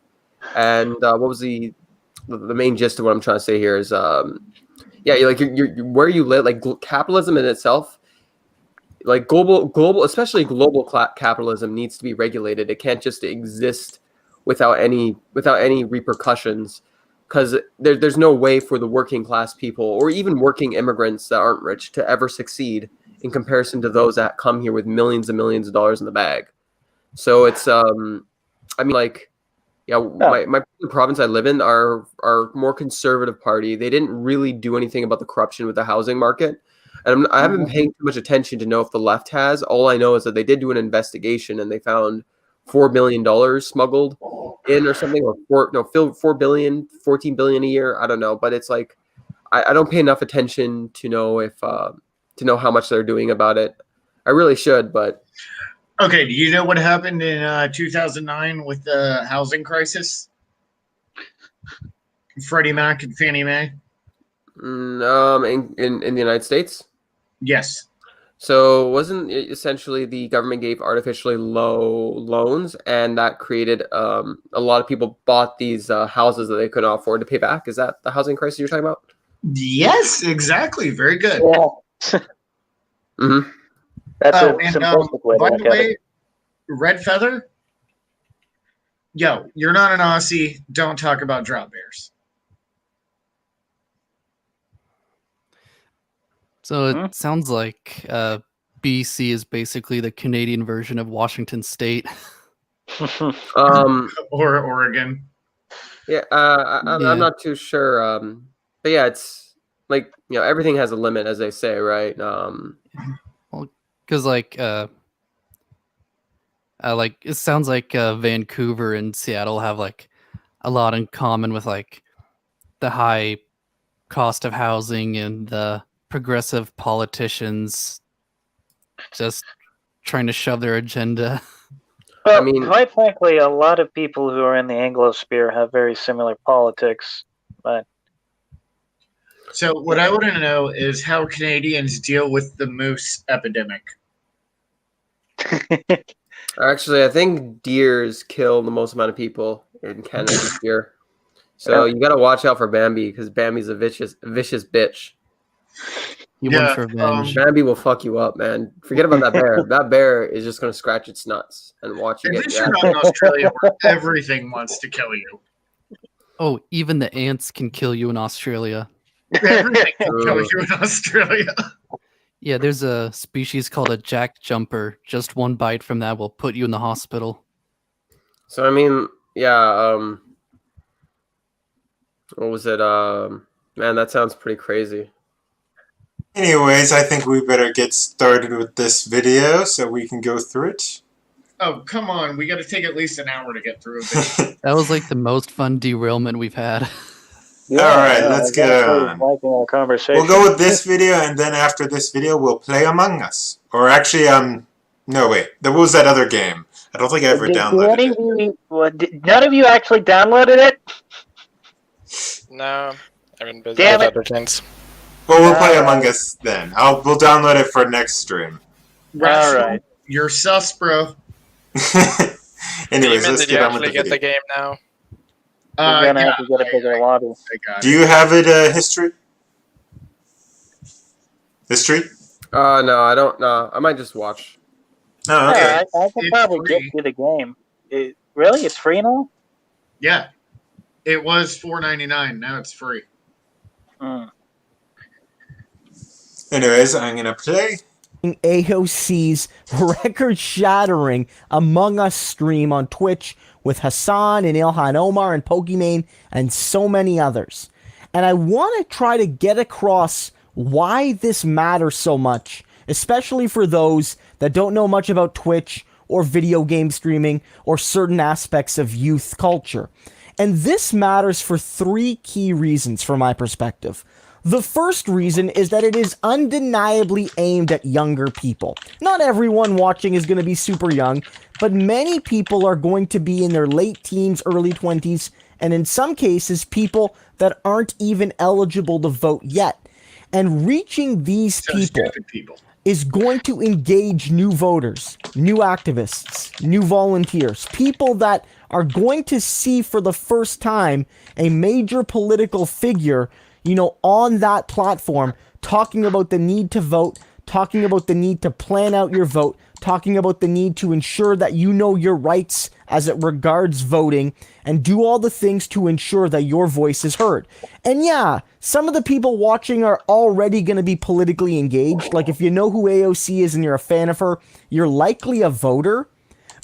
And what was the main gist of what I'm trying to say here is, you're where you live, like capitalism in itself, like global, especially global capitalism needs to be regulated. It can't just exist without any repercussions, because there's no way for the working class people or even working immigrants that aren't rich to ever succeed in comparison to those that come here with millions and millions of dollars in the bag. So it's my province I live in are more conservative party. They didn't really do anything about the corruption with the housing market. And I haven't been paying too much attention to know if the left has. All I know is that they did do an investigation and they found $4 billion smuggled in or something, or 4 billion, 14 billion a year. I don't know, but it's like I don't pay enough attention to know if to know how much they're doing about it. I really should, but okay. Do you know what happened in 2009 with the housing crisis? Freddie Mac and Fannie Mae. In the United States. Yes. So wasn't it essentially the government gave artificially low loans, and that created a lot of people bought these houses that they couldn't afford to pay back? Is that the housing crisis you're talking about? Yes, exactly. Very good. Yeah. Mm-hmm. That's a and simplistic way by to the look at way, it. Red Feather, yo, you're not an Aussie. Don't talk about drought bears. So it sounds like BC is basically the Canadian version of Washington State. Or Oregon. Yeah, I'm not too sure. But yeah, it's like everything has a limit, as they say, right? Well, because like it sounds like Vancouver and Seattle have like a lot in common with like the high cost of housing and the progressive politicians just trying to shove their agenda. Well, I mean, quite frankly, a lot of people who are in the Anglosphere have very similar politics, but. So what I want to know is how Canadians deal with the moose epidemic. Actually, I think deers kill the most amount of people in Canada this year. So you got to watch out for Bambi, because Bambi's a vicious bitch. Bambi will fuck you up, man. Forget about that bear. That bear is just going to scratch its nuts and watch you At get least you're not in Australia where everything wants to kill you. Oh, even the ants can kill you in Australia. Everything can kill you in Australia. Yeah, there's a species called a jack jumper. Just one bite from that will put you in the hospital. So I mean, yeah, what was it? Man, that sounds pretty crazy. Anyways, I think we better get started with this video so we can go through it. Oh, come on. We got to take at least an hour to get through a video. That was like the most fun derailment we've had. All right, let's get on. We'll go with this video, and then after this video, we'll play Among Us. Or actually, no, wait. There was that other game. I don't think I ever downloaded it. None of you actually downloaded it? No, I've been busy with other things. Well, we'll play Among Us then. We'll download it for next stream. All right. You're sus, bro. Anyways, let's get on with the video. Get the game now. You're gonna have to get a bigger lobby. Do you have it, history? History? No, I don't. No, I might just watch. Oh, okay. Yeah, I can probably get through the game. Really? It's free now? Yeah. It was $4.99. Now it's free. Anyways, I'm going to play. AOC's record-shattering Among Us stream on Twitch with Hassan and Ilhan Omar and Pokimane and so many others. And I want to try to get across why this matters so much, especially for those that don't know much about Twitch or video game streaming or certain aspects of youth culture. And this matters for 3 key reasons from my perspective. The first reason is that it is undeniably aimed at younger people. Not everyone watching is going to be super young, but many people are going to be in their late teens, early 20s, and in some cases, people that aren't even eligible to vote yet. And reaching these people is going to engage new voters, new activists, new volunteers, people that are going to see for the first time a major political figure, on that platform, talking about the need to vote, talking about the need to plan out your vote, talking about the need to ensure that you know your rights as it regards voting, and do all the things to ensure that your voice is heard. And yeah, some of the people watching are already going to be politically engaged. Like, if you know who AOC is and you're a fan of her, you're likely a voter.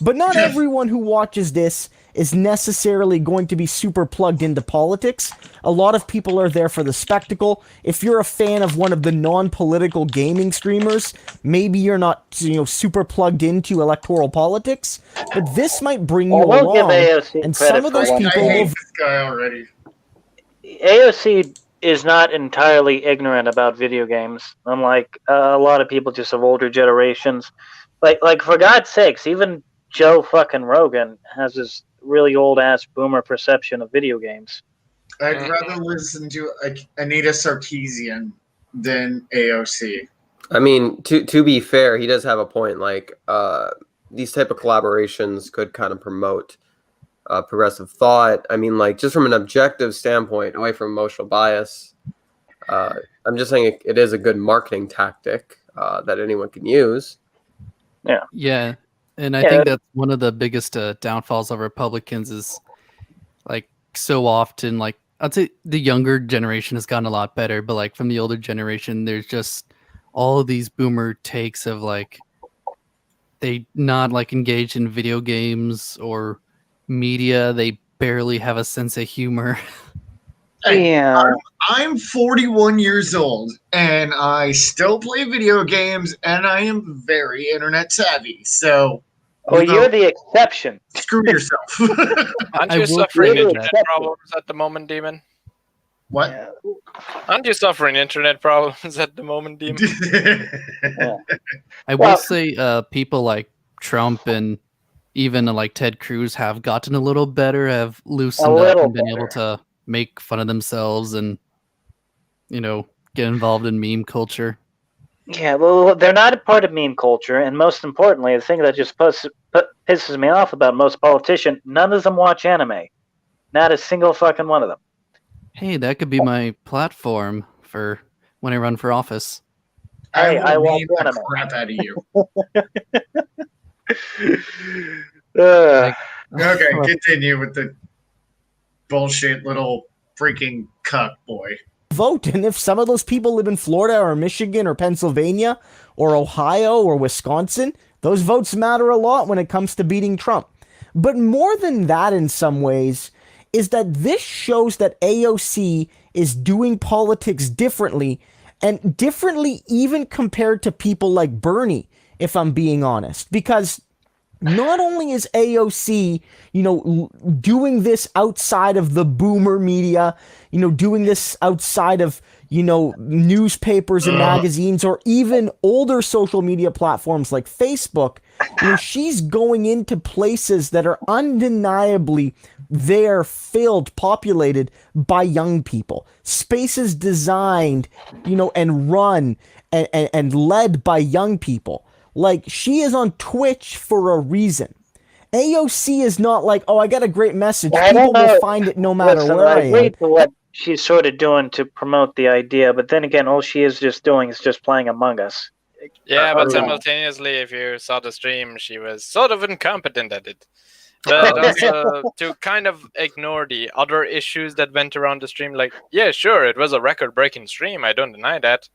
But not everyone who watches this is necessarily going to be super plugged into politics. A lot of people are there for the spectacle. If you're a fan of one of the non-political gaming streamers, maybe you're not, super plugged into electoral politics, but this might bring you along. And some of those people I hate this guy already. AOC is not entirely ignorant about video games, unlike a lot of people just of older generations. Like for God's sakes, even Joe fucking Rogan has this really old ass boomer perception of video games. I'd rather listen to Anita Sarkeesian than AOC. I mean, to be fair, he does have a point. Like, these type of collaborations could kind of promote progressive thought. I mean, like, just from an objective standpoint, away from emotional bias, I'm just saying it is a good marketing tactic that anyone can use. Yeah. Yeah. And I think that's one of the biggest downfalls of Republicans is, like, so often, like, I'd say the younger generation has gotten a lot better, but, like, from the older generation, there's just all of these boomer takes of, like, they not, like, engage in video games or media. They barely have a sense of humor. Yeah. I'm 41 years old, and I still play video games, and I am very internet savvy, so... Oh, you're the exception. Screw yourself. Aren't you suffering internet problems at the moment, Demon? What? Yeah. Aren't you suffering internet problems at the moment, Demon? I will say people like Trump and even like Ted Cruz have gotten a little better, have loosened up and been able to make fun of themselves and, get involved in meme culture. Yeah, well, they're not a part of meme culture, and most importantly, the thing that just pisses me off about most politicians, none of them watch anime. Not a single fucking one of them. Hey, that could be my platform for when I run for office. Hey, I watch the anime. crap out of you. Okay, continue with the bullshit little freaking cuck boy. Vote, and if some of those people live in Florida or Michigan or Pennsylvania or Ohio or Wisconsin, those votes matter a lot when it comes to beating Trump. But more than that, in some ways, is that this shows that AOC is doing politics differently, and differently even compared to people like Bernie, if I'm being honest. Because not only is AOC, doing this outside of the boomer media, doing this outside of, newspapers and magazines or even older social media platforms like Facebook, she's going into places that are undeniably filled, populated by young people. Spaces designed, and run and led by young people. Like, she is on Twitch for a reason. AOC is not like, I got a great message. People will find it no matter where I am. I agree to what she's sort of doing to promote the idea, but then again, all she is just doing is just playing Among Us. Yeah, but simultaneously, if you saw the stream, she was sort of incompetent at it. But also, to kind of ignore the other issues that went around the stream, like, yeah, sure, it was a record-breaking stream, I don't deny that.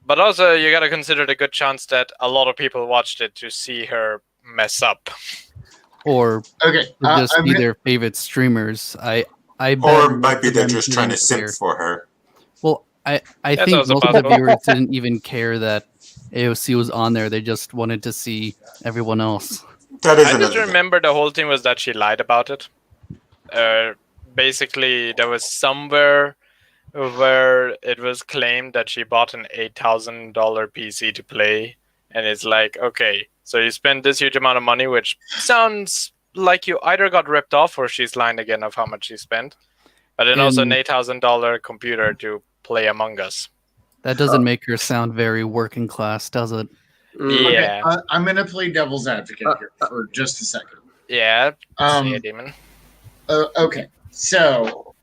But also, you got to consider the good chance that a lot of people watched it to see her mess up. Or Okay, to just I'm be gonna, their favorite streamers. I bet Or most might be of they're them just trying to didn't simp care. for her. Well, I That's think also most of the possible. viewers didn't even care that AOC was on there. They just wanted to see everyone else. That is I another just thing. remember the whole thing was that she lied about it. Basically, there was somewhere where it was claimed that she bought an $8,000 PC to play, and it's like, okay, so you spend this huge amount of money, which sounds like you either got ripped off or she's lying again of how much she spent, but then also an And $8,000 computer to play Among Us. that doesn't make her sound very working class, does it? Mm. Yeah, okay, I'm gonna play devil's advocate here for just a second. yeah. Um, Say it, Demon. Okay, so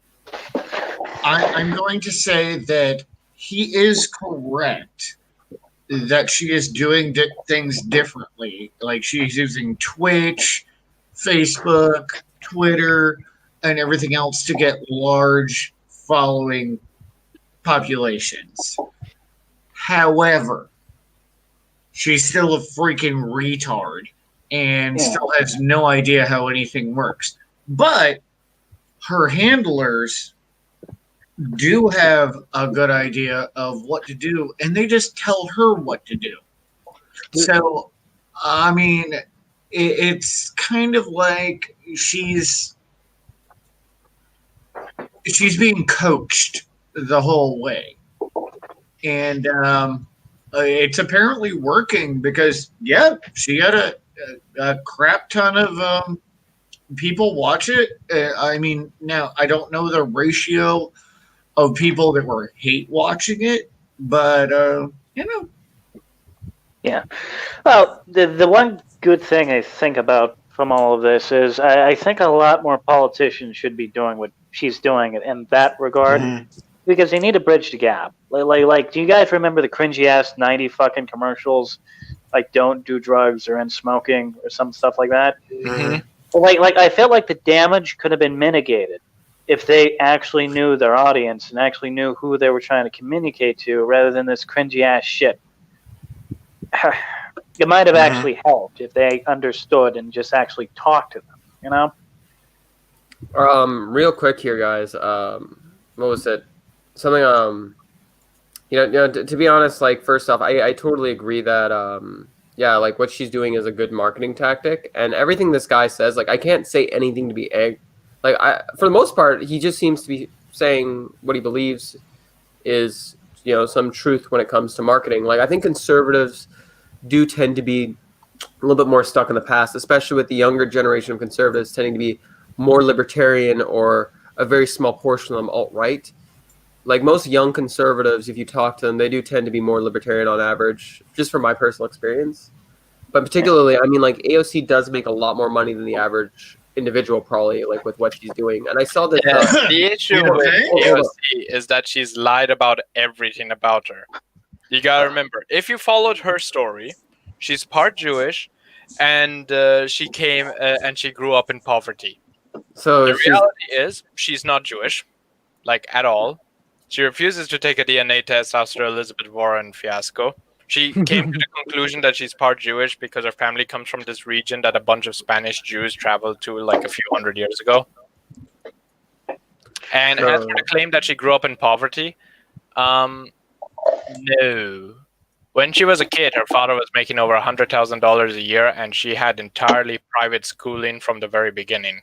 I'm going to say that he is correct that she is doing things differently. Like she's using Twitch, Facebook, Twitter, and everything else to get large following populations. However, she's still a freaking retard and still has no idea how anything works. But her handlers do have a good idea of what to do, and they just tell her what to do. So, I mean, it's kind of like she's being coached the whole way, and it's apparently working because she had a crap ton of people watch it. I mean, now I don't know the ratio of people that were hate watching it, but Yeah. Well, the one good thing I think about from all of this is I think a lot more politicians should be doing what she's doing in that regard because they need to bridge the gap. Like, do you guys remember the cringy ass 90 fucking commercials, like don't do drugs or end smoking or some stuff like that? Like I felt like the damage could have been mitigated if they actually knew their audience and actually knew who they were trying to communicate to, rather than this cringy ass shit. It might have actually helped if they understood and just actually talked to them, you know? Real quick here, guys. What was it? Something. To be honest, like first off, I totally agree that like what she's doing is a good marketing tactic, and everything this guy says, like I can't say anything to be for the most part, he just seems to be saying what he believes is some truth when it comes to marketing. Like I think conservatives do tend to be a little bit more stuck in the past, especially with the younger generation of conservatives tending to be more libertarian or a very small portion of them alt-right. Like most young conservatives, if you talk to them, they do tend to be more libertarian on average, just from my personal experience. But particularly, I mean, like AOC does make a lot more money than the average individual, probably, like with what she's doing. And I saw that. The issue with AOC is that she's lied about everything about her. You gotta remember, if you followed her story, she's part Jewish, and she came and she grew up in poverty. So the reality is she's not Jewish, like at all. She refuses to take a DNA test after Elizabeth Warren fiasco. She came to the conclusion that she's part Jewish because her family comes from this region that a bunch of Spanish Jews traveled to like a few hundred years ago. And as for the claim that she grew up in poverty, no. When she was a kid, her father was making over $100,000 a year, and she had entirely private schooling from the very beginning.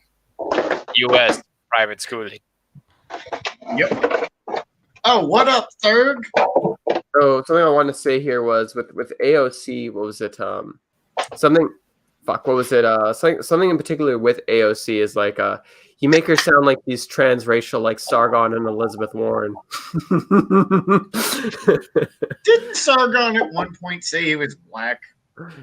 U.S. private schooling. Yep. Oh, what up, Thurg? So something I wanted to say here was with AOC, what was it? Something what was it? Something in particular with AOC is like you make her sound like these transracial, like Sargon and Elizabeth Warren. Didn't Sargon at one point say he was black?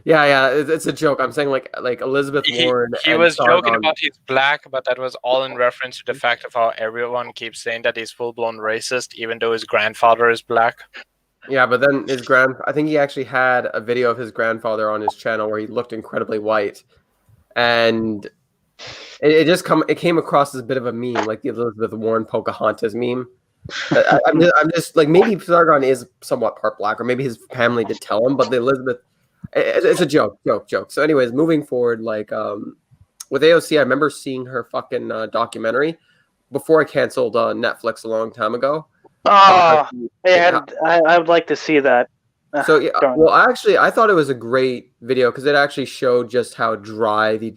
Yeah, it's a joke. I'm saying like Elizabeth Warren. He was joking about he's black, but that was all in reference to the fact of how everyone keeps saying that he's full-blown racist, even though his grandfather is black. Yeah, but then I think he actually had a video of his grandfather on his channel where he looked incredibly white, and it came across as a bit of a meme, like the Elizabeth Warren Pocahontas meme. I'm just like, maybe Sargon is somewhat part black, or maybe his family did tell him, but the Elizabeth, it's a joke. So, anyways, moving forward, like with AOC, I remember seeing her fucking documentary before I canceled Netflix a long time ago. Oh, I would like to see that. So yeah, well, actually, I thought it was a great video because it actually showed just how dry the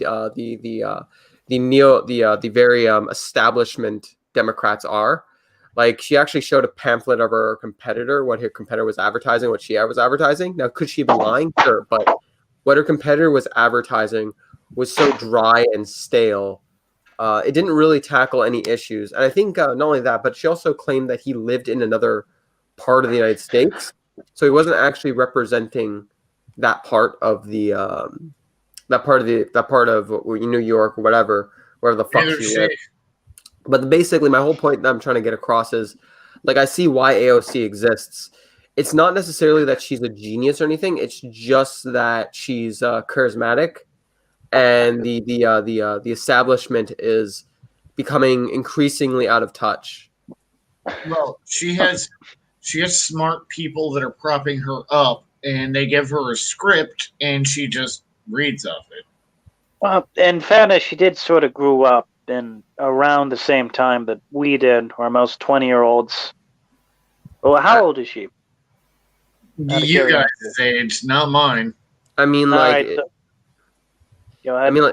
very establishment Democrats are. Like, she actually showed a pamphlet of her competitor, what her competitor was advertising, what she was advertising. Now, could she have been lying? Sure, but what her competitor was advertising was so dry and stale. It didn't really tackle any issues. And I think not only that, but she also claimed that he lived in another part of the United States. So he wasn't actually representing that part of the New York or whatever, wherever the fuck she lived. But basically, my whole point that I'm trying to get across is, like, I see why AOC exists. It's not necessarily that she's a genius or anything. It's just that she's charismatic, and the establishment is becoming increasingly out of touch. Well, she has smart people that are propping her up, and they give her a script, and she just reads off it. Well, in fairness, she did sort of grew up in around the same time that we did, or most 20-year-olds. Well, how old is she? You guys' age, not mine. I mean, like, I mean,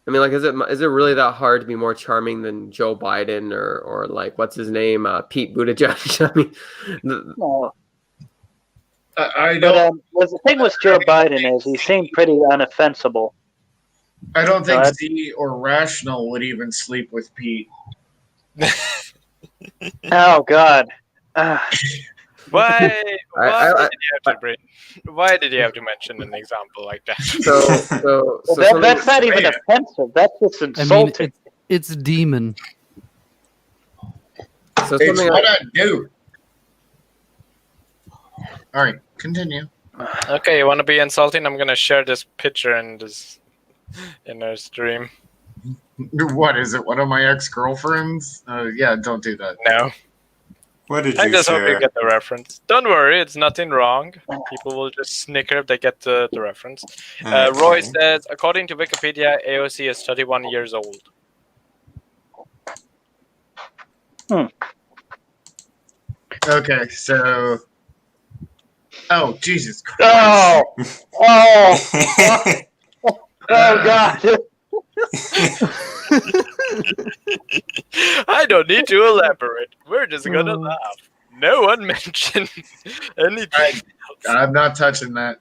is it really that hard to be more charming than Joe Biden or like, what's his name, Pete Buttigieg? I mean, no. I don't. But the thing with Joe Biden is he seemed pretty unoffensible. I don't think Z or Rational would even sleep with Pete. Oh God! Why did you have to mention an example like that? So that's not even offensive. That's just insulting. I mean, it's demon. So it's what I do. All right, continue. Okay, you want to be insulting? I'm gonna share this picture in our stream. What is it? One of my ex-girlfriends? Yeah, don't do that. No. What did you I just hope share? you get the reference. Don't worry, it's nothing wrong. People will just snicker if they get the reference. Roy says, according to Wikipedia, AOC is 31 years old. Okay, so... Oh, Jesus Christ. Oh God. I don't need to elaborate. We're just gonna laugh. No one mentioned anything. I'm not touching that.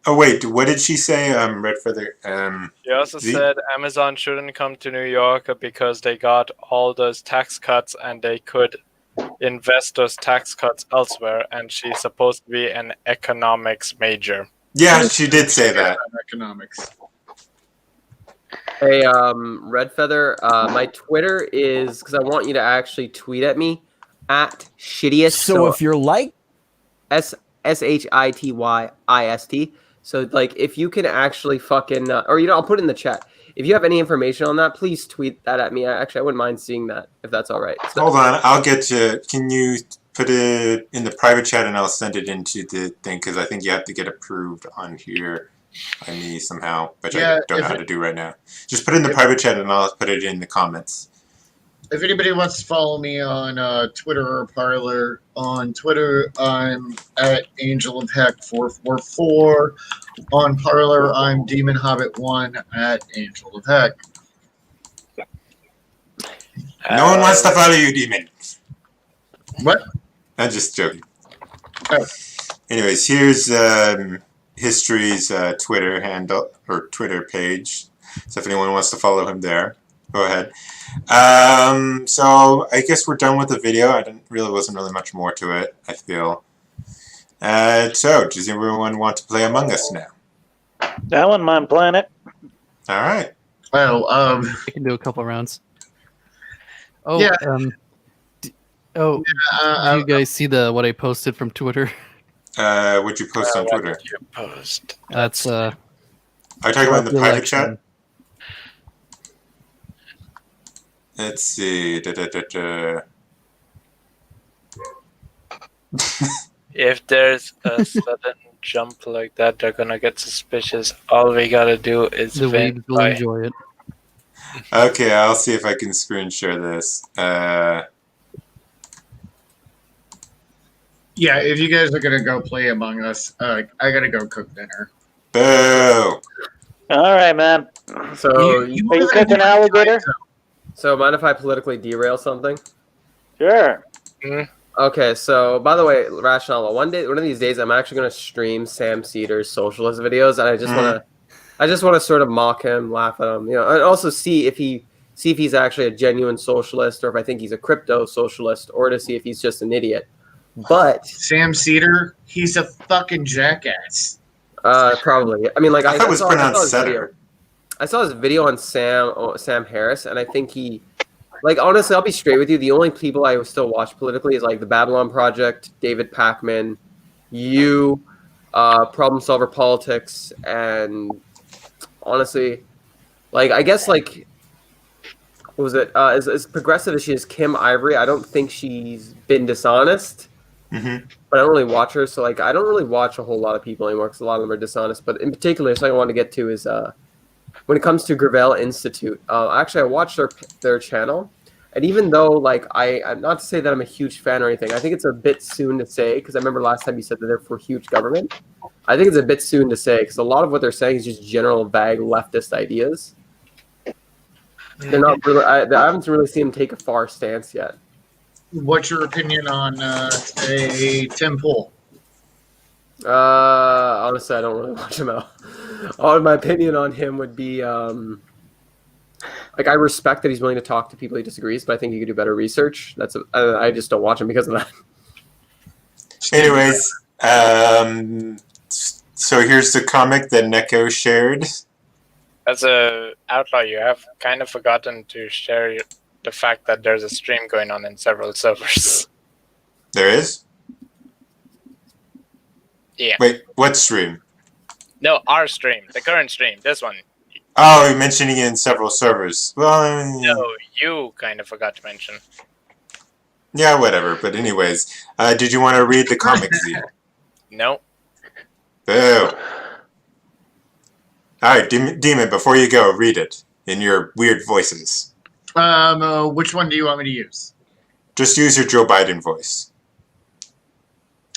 Oh wait, what did she say? Red Feather. She also said Amazon shouldn't come to New York because they got all those tax cuts and they could invest those tax cuts elsewhere. And she's supposed to be an economics major. Yeah, she did say that. Economics. Hey, Red Feather, my Twitter is, because I want you to actually tweet at me, at shittiest. So if you're like SHITYIST. So, like, if you can actually fucking, or, I'll put it in the chat. If you have any information on that, please tweet that at me. I wouldn't mind seeing that, if that's all right. So, hold on, I'll get you. Can you put it in the private chat and I'll send it into the thing? Because I think you have to get approved on here by me somehow, which I don't know how to do right now. Just put it in the private chat and I'll put it in the comments. If anybody wants to follow me on Twitter or Parler, on Twitter I'm at Angel of Heck 444. On Parler I'm Demon Hobbit 1 at Angel of Heck. No one wants to follow you, Demon. What? I'm just joking. Oh. Anyways, here's History's Twitter handle or Twitter page. So if anyone wants to follow him there, go ahead. So I guess we're done with the video. Wasn't really much more to it, I feel. So does everyone want to play Among Us now? I wouldn't mind playing it. All right. Well, I can do a couple rounds. Oh, yeah. Did you guys see what I posted from Twitter? What'd you post on Twitter? What did you post? That's Are you talking about in the private chat? Let's see. If there's a sudden jump like that, they're gonna get suspicious. All we gotta do is The win weebs will by enjoy it. Okay, I'll see if I can screen share this. Yeah, if you guys are gonna go play Among Us, I gotta go cook dinner. Boo! All right, man. So, Are you cooking alligator? so mind if I politically derail something? Sure. Okay, so by the way, Rational, one of these days, I'm actually gonna stream Sam Cedar's socialist videos, and I just wanna sort of mock him, laugh at him, and also see if he's actually a genuine socialist, or if I think he's a crypto socialist, or to see if he's just an idiot. But Sam Cedar, he's a fucking jackass. Probably. I mean, like I thought it was pronounced Setter. I saw his video on Sam Harris, and I think he, like, honestly, I'll be straight with you. The only people I still watch politically is like the Babylon Project, David Pakman, you, Problem Solver Politics, and honestly, like, I guess, like, what was it? As progressive as she is, Kim Ivory, I don't think she's been dishonest. Mm-hmm. But I don't really watch her, so like I don't really watch a whole lot of people anymore because a lot of them are dishonest. But in particular, something I want to get to is when it comes to Gravel Institute. Actually, I watched their channel, and even though like I'm not to say that I'm a huge fan or anything, I think it's a bit soon to say because I remember last time you said that they're for huge government. I think it's a bit soon to say because a lot of what they're saying is just general vague leftist ideas. They're not really. I haven't really seen them take a far stance yet. What's your opinion on a Tim Pool? Honestly, I don't really watch him out. All my opinion on him would be like I respect that he's willing to talk to people he disagrees, but I think he could do better research. I just don't watch him because of that. Anyways, so here's the comic that Neko shared. As a Outlaw, you have kind of forgotten to share the fact that there's a stream going on in several servers. There is? Yeah. Wait, what stream? No, our stream. The current stream. This one. Oh, you're mentioning it in several servers. Well, No, you kind of forgot to mention. yeah, whatever. But anyways, did you want to read the comic, Z? No. Boo. Alright, Demon, before you go, read it in your weird voices. Which one do you want me to use? Just use your Joe Biden voice.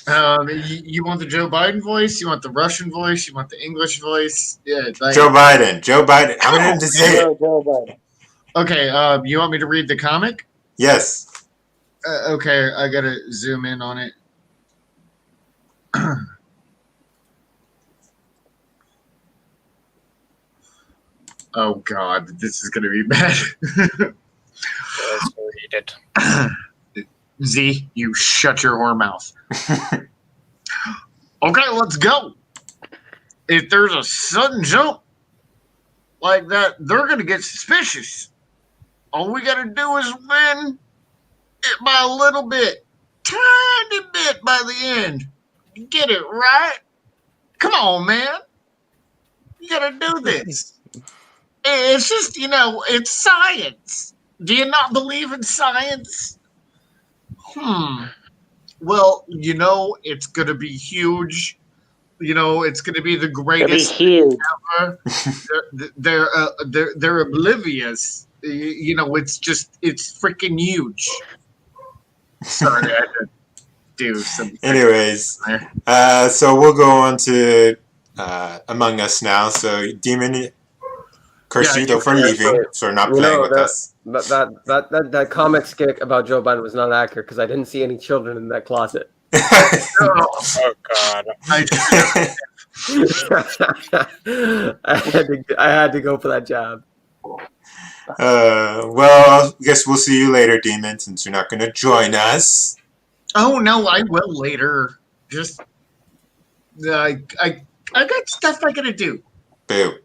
You want the Joe Biden voice? You want the Russian voice? You want the English voice? Yeah, like, Joe Biden. I wanted him to say it. Joe Biden. Okay, you want me to read the comic? Yes. Okay, I gotta zoom in on it. Oh God, this is gonna be bad. Let's read it. Z, you shut your whore mouth. Okay, let's go. If there's a sudden jump like that, they're gonna get suspicious. All we gotta do is win it by a little bit, tiny bit by the end. Get it right? Come on, man. You gotta do this. It's just, it's science. Do you not believe in science? Well, it's going to be huge. It's going to be the greatest huge. ever. They're oblivious. It's freaking huge. Sorry, I had to do some. Anyways, so we'll go on to Among Us now. So, Demon, curse you though for leaving, so not playing with us. That comic skit about Joe Biden was not accurate because I didn't see any children in that closet. Oh God! I had to go for that job. Well, I guess we'll see you later, Demon, since you're not going to join us. Oh no, I will later. Just I got stuff I gotta do. Boo.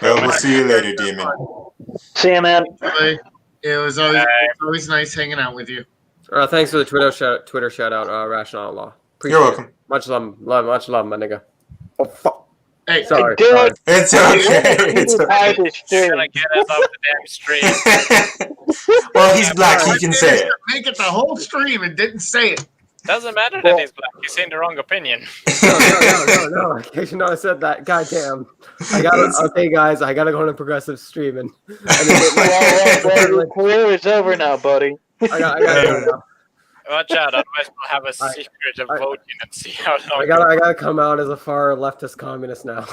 Well, we'll see you later, Demon. See you, man. It was always nice hanging out with you. Thanks for the Twitter shout out, Rational Outlaw. Appreciate You're welcome. It. Much love, my nigga. Oh fuck. Hey, Sorry. Dude, sorry. It's okay. It's hide okay. his stream. Gonna get us off the damn stream. Well, he's black. Prime He can say Minister it. make it the whole stream and didn't say it. Doesn't matter that he's black. He's saying the wrong opinion. No. I should not have said that. God damn. Okay, guys, I gotta go on a progressive stream and Well, your career is over now, buddy. I gotta go now. Watch out, otherwise we'll have a secret of voting and see how long. I gotta come out as a far leftist communist now.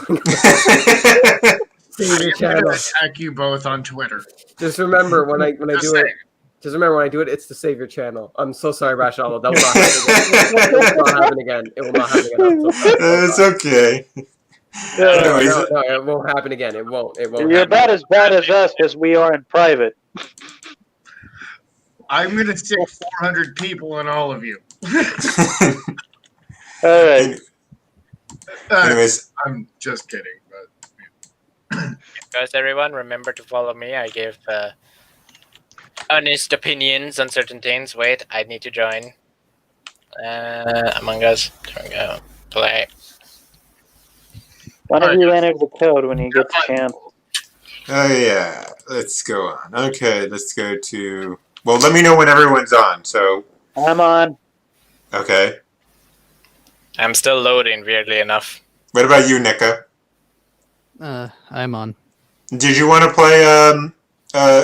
Save your I'm channel. gonna attack you both on Twitter. Just remember when I Just do it. saying. Just remember when I do it, it's to save your channel. I'm so sorry, Rashad. That will not happen again. It will not happen again. I'm so sorry. It's okay. Anyways, No, it won't happen again. It won't. You're happen. about as bad as us as we are in private. I'm gonna stick 400 people in all of you. All right. anyways, I'm just kidding. But Guys, everyone, remember to follow me. I give honest opinions on certain things. Wait, I need to join. Among Us. There we go. Play. Why don't you enter the code when you get the chance? oh yeah, let's go on. Okay, let's go to. Well, let me know when everyone's on. So, I'm on. okay. I'm still loading, weirdly enough. What about you, Nika? I'm on. Did you want to play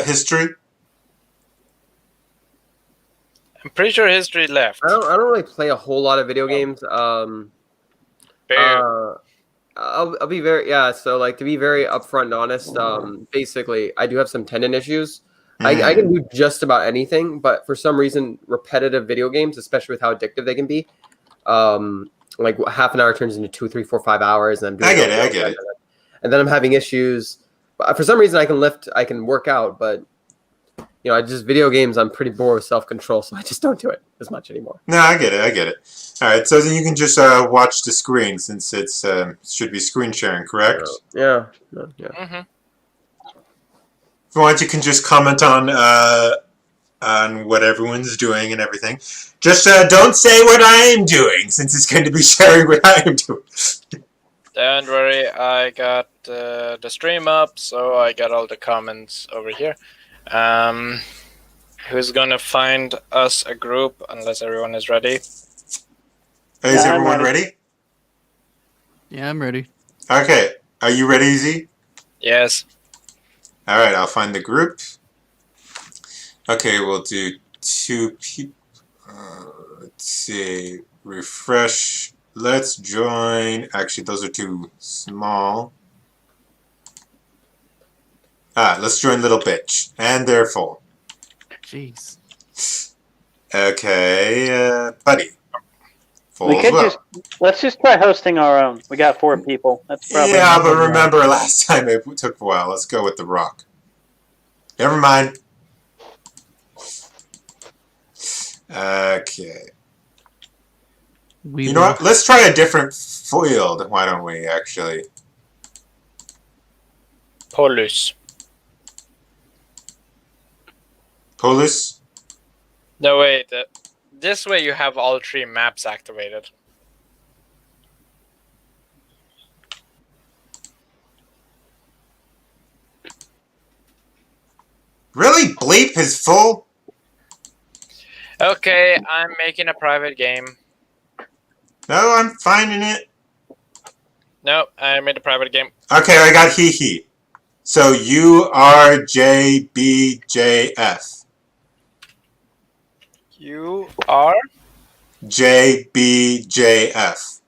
history? I'm pretty sure history left. I don't really play a whole lot of video games. I'll be very So like to be very upfront and honest, basically I do have some tendon issues. I can do just about anything, but for some reason repetitive video games, especially with how addictive they can be, like half an hour turns into 2, 3, 4, 5 hours, and I'm doing I get it. And then I'm having issues. But for some reason I can work out, but I just video games. I'm pretty bored with self-control, so I just don't do it as much anymore. No, I get it. All right, so then you can just watch the screen since it's should be screen sharing, correct? Yeah. Mm-hmm. If you want, you can just comment on what everyone's doing and everything. Just don't say what I am doing, since it's going to be sharing what I am doing. Don't worry, I got the stream up, so I got all the comments over here. Who's gonna find us a group unless everyone is ready? Is Yeah, I'm everyone ready? Yeah, I'm ready. Okay, are you ready, Z? Yes. All right, I'll find the group. Okay, we'll do 2 people. Let's see. Refresh. Let's join. Actually, those are too small. Let's join Little Bitch. And they're full. Jeez. Okay, Buddy. Full We as could well. let's just try hosting our own. We got 4 people. That's probably Yeah, but remember last time it took a while. Let's go with The Rock. Never mind. Okay. You know what? Let's try a different field. Why don't we, actually? Polus. Polus? No, wait. This way you have all 3 maps activated. Really? Bleep is full? Okay, I'm making a private game. No, I'm finding it. No, I made a private game. Okay, I got he. So URJBJF. You are? JBJF.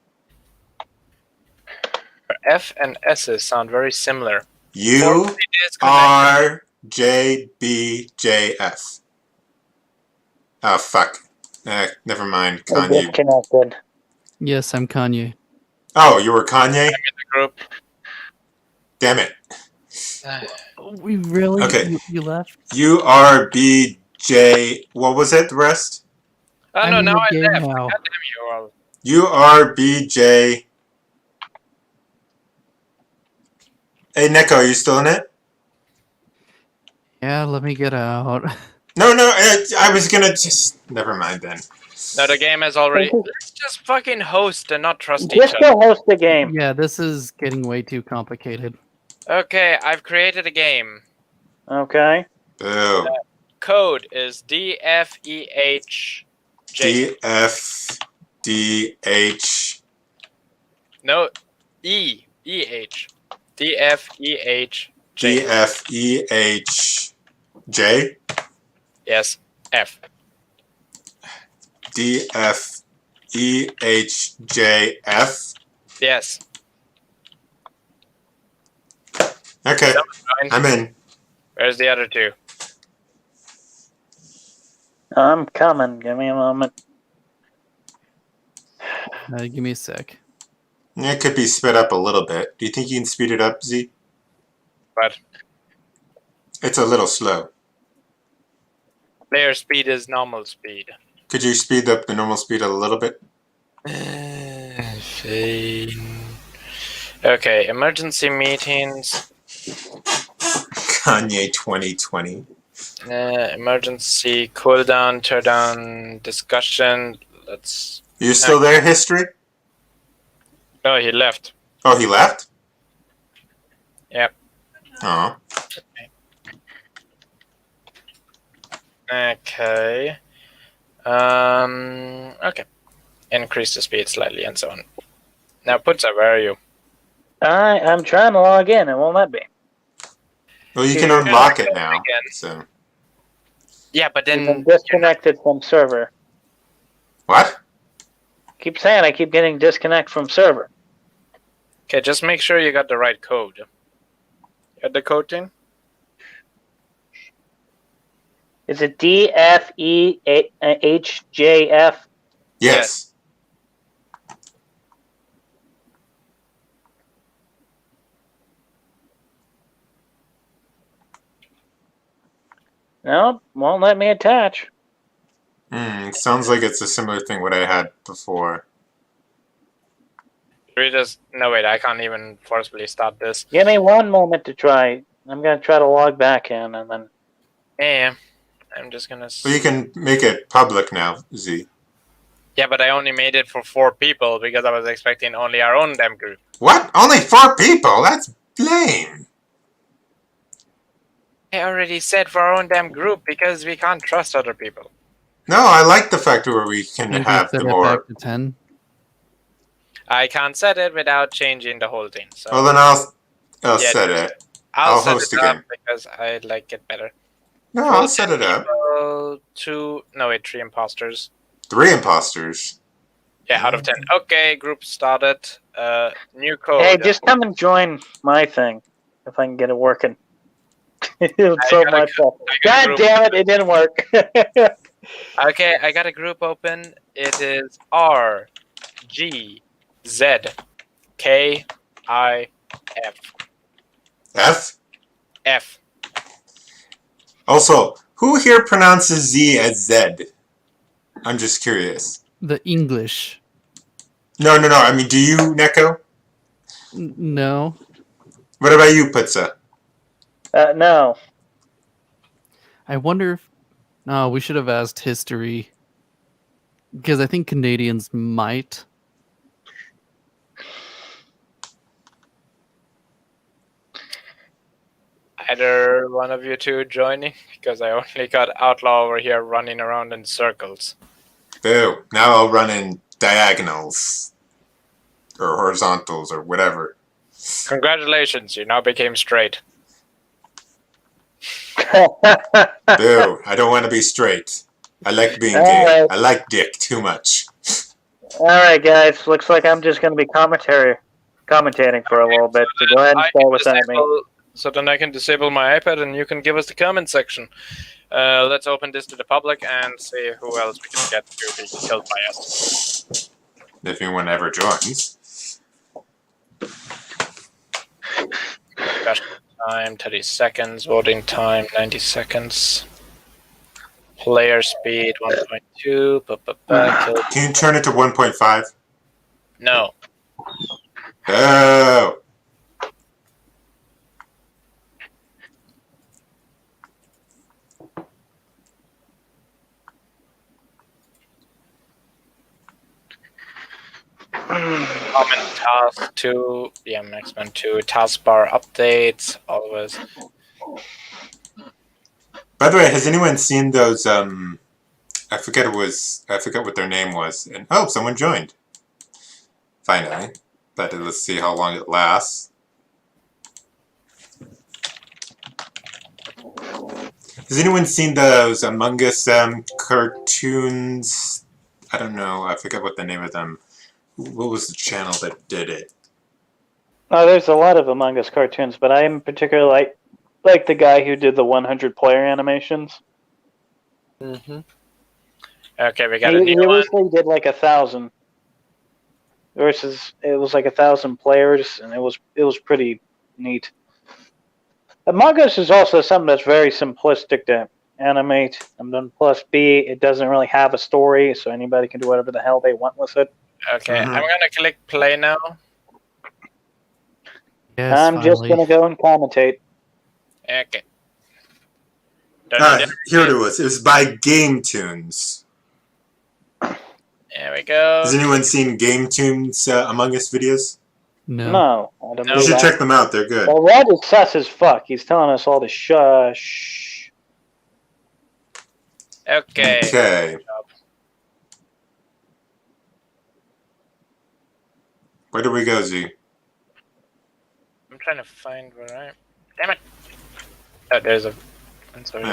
F and S's sound very similar. URJBJF. Oh, fuck. Never mind. Kanye. disconnected. Yes, I'm Kanye. Oh, you were Kanye? I'm in the group. Damn it. We really? Okay. You left? URBJ. What was it, the rest? Oh, I'm no, in now the I game left. now. God damn you all. URBJ. Hey, Neko, are you still in it? Yeah, let me get out. No, I was gonna just. Never mind then. No, the game has already. Thank you. Let's just fucking host and not trust each Just other. go host the game. Yeah, this is getting way too complicated. Okay, I've created a game. Okay. Boo. Code is DFEH. DFDH. No, EH. DFEH. DFEHJ. Yes, F. DFEHJF. Yes. Okay, Fine. I'm in. Where's the other two? I'm coming. Give me a moment. Give me a sec. It could be sped up a little bit. Do you think you can speed it up, Z? But It's a little slow. player speed is normal speed. Could you speed up the normal speed a little bit? Okay, emergency meetings. Kanye 2020. Emergency cooldown, teardown, discussion. Let's. You still there, history? No, he left. Oh, he left? Yep. Oh. Okay. Okay. Increase the speed slightly and so on. Now, Putza, where are you? I'm trying to log in. It won't let me. Well, you can You're unlock gonna it go now. again. So. Yeah, but I've been then disconnected from server. What? Keep saying I keep getting disconnect from server. okay, just make sure you got the right code. You got the code in? Is it DFEHJF? Yes. No, won't let me attach. Sounds like it's a similar thing what I had before. We just no wait, I can't even forcibly start this. Give me one moment to try. I'm gonna try to log back in and then. Yeah, I'm just gonna. Well, you can make it public now, Z. Yeah, but I only made it for 4 people because I was expecting only our own damn group. What? Only 4 people? That's lame. I already said for our own damn group because we can't trust other people. No, I like the fact where we can Maybe have set the it more. back to 10. I can't set it without changing the whole thing. So Well, then I'll Yeah, set it. I'll I'll set host it up again. because I like it better. No, I'll set it up. 3 imposters. 3 imposters. Yeah, out of 10. Okay, group started. New code. Hey, just come and join my thing if I can get it working. It's I so got a- my fault. I got a God group. damn it! It didn't work. Okay, I got a group open. It is R G Z K I F F? F. Also, who here pronounces Z as Z? I'm just curious. The English. No. I mean, do you, Neko? No. What about you, Putza? No. I wonder if. No, we should have asked history. Because I think Canadians might. Either one of you two joining because I only got Outlaw over here running around in circles. Boo. Now I'll run in diagonals. Or horizontals, or whatever. Congratulations, you now became straight. Boo. I don't want to be straight. I like being All gay. right. I like dick too much. All right, guys. Looks like I'm just going to be commentating for a little bit. So go ahead and I start can without me. disable- So then I can disable my iPad and you can give us the comment section. Let's open this to the public and see who else we can get to be killed by us. If anyone ever joins. Discussion time 30 seconds, voting time 90 seconds. Player speed 1.2. Kill. Can you turn it to 1.5? No. Oh. Common task 2, yeah, maximum 2, taskbar updates, always. By the way, has anyone seen those? I forget what their name was. And oh, someone joined. Finally, but let's see how long it lasts. Has anyone seen those Among Us cartoons? I don't know. I forget what the name of them. What was the channel that did it? Oh, there's a lot of Among Us cartoons, but I am particularly like the guy who did the 100 player animations. Mm-hmm. Okay, we got He a new one. originally did like 1,000 versus it was like 1,000 players, and it was pretty neat. Among Us is also something that's very simplistic to animate, and then plus B, it doesn't really have a story, so anybody can do whatever the hell they want with it. Okay, I'm gonna click play now. Yes, I'm just finally. gonna go and commentate. Okay. Here it was. It was by Game Tunes. There we go. Has anyone seen Game Tunes Among Us videos? No, I don't You believe should that. check them out. They're good. Well, Rod is sus as fuck. He's telling us all to shush. Okay. Okay. Where do we go, Z? I'm trying to find where I am. Damn it! Oh, there's a. I'm sorry.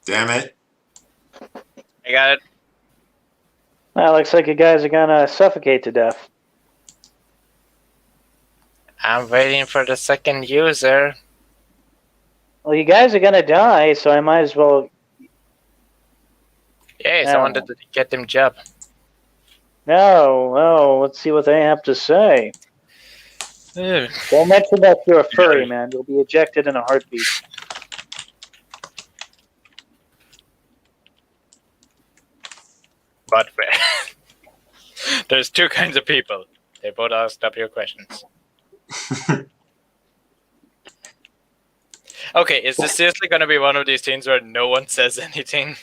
Damn it. I got it. Well, looks like you guys are gonna suffocate to death. I'm waiting for the second user. Well, you guys are gonna die, so I might as well. Yes, I wanted to get them job. No, let's see what they have to say. Don't mention that you're a furry, man. You'll be ejected in a heartbeat. But there's two kinds of people. They both asked up your questions. Okay, is this seriously going to be one of these things where no one says anything?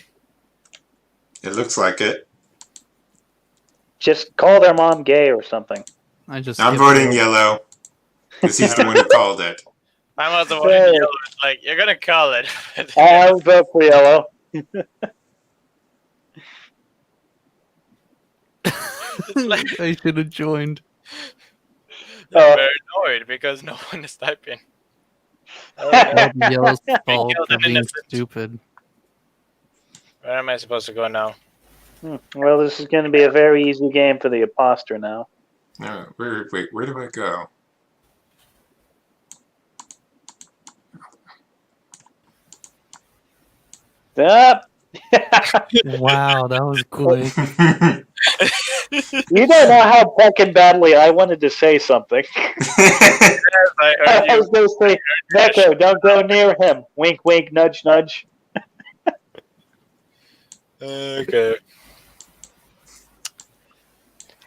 It looks like it. Just call their mom gay or something. I'm voting yellow. Because he's the one who called it. I'm also voting yellow. It's like, you're going to call it. I'll vote for yellow. Like, I should have joined. I'm very annoyed because no one is typing. Yellow's fault killed for an being innocent. stupid. Where am I supposed to go now? Well, this is going to be a very easy game for the imposter now. Wait, where do I go? Up. Wow, that was quick. You don't know how fucking badly I wanted to say something. Yes, I heard I you. was going to say, Neko, don't go near him. Wink, wink, nudge, nudge. Okay.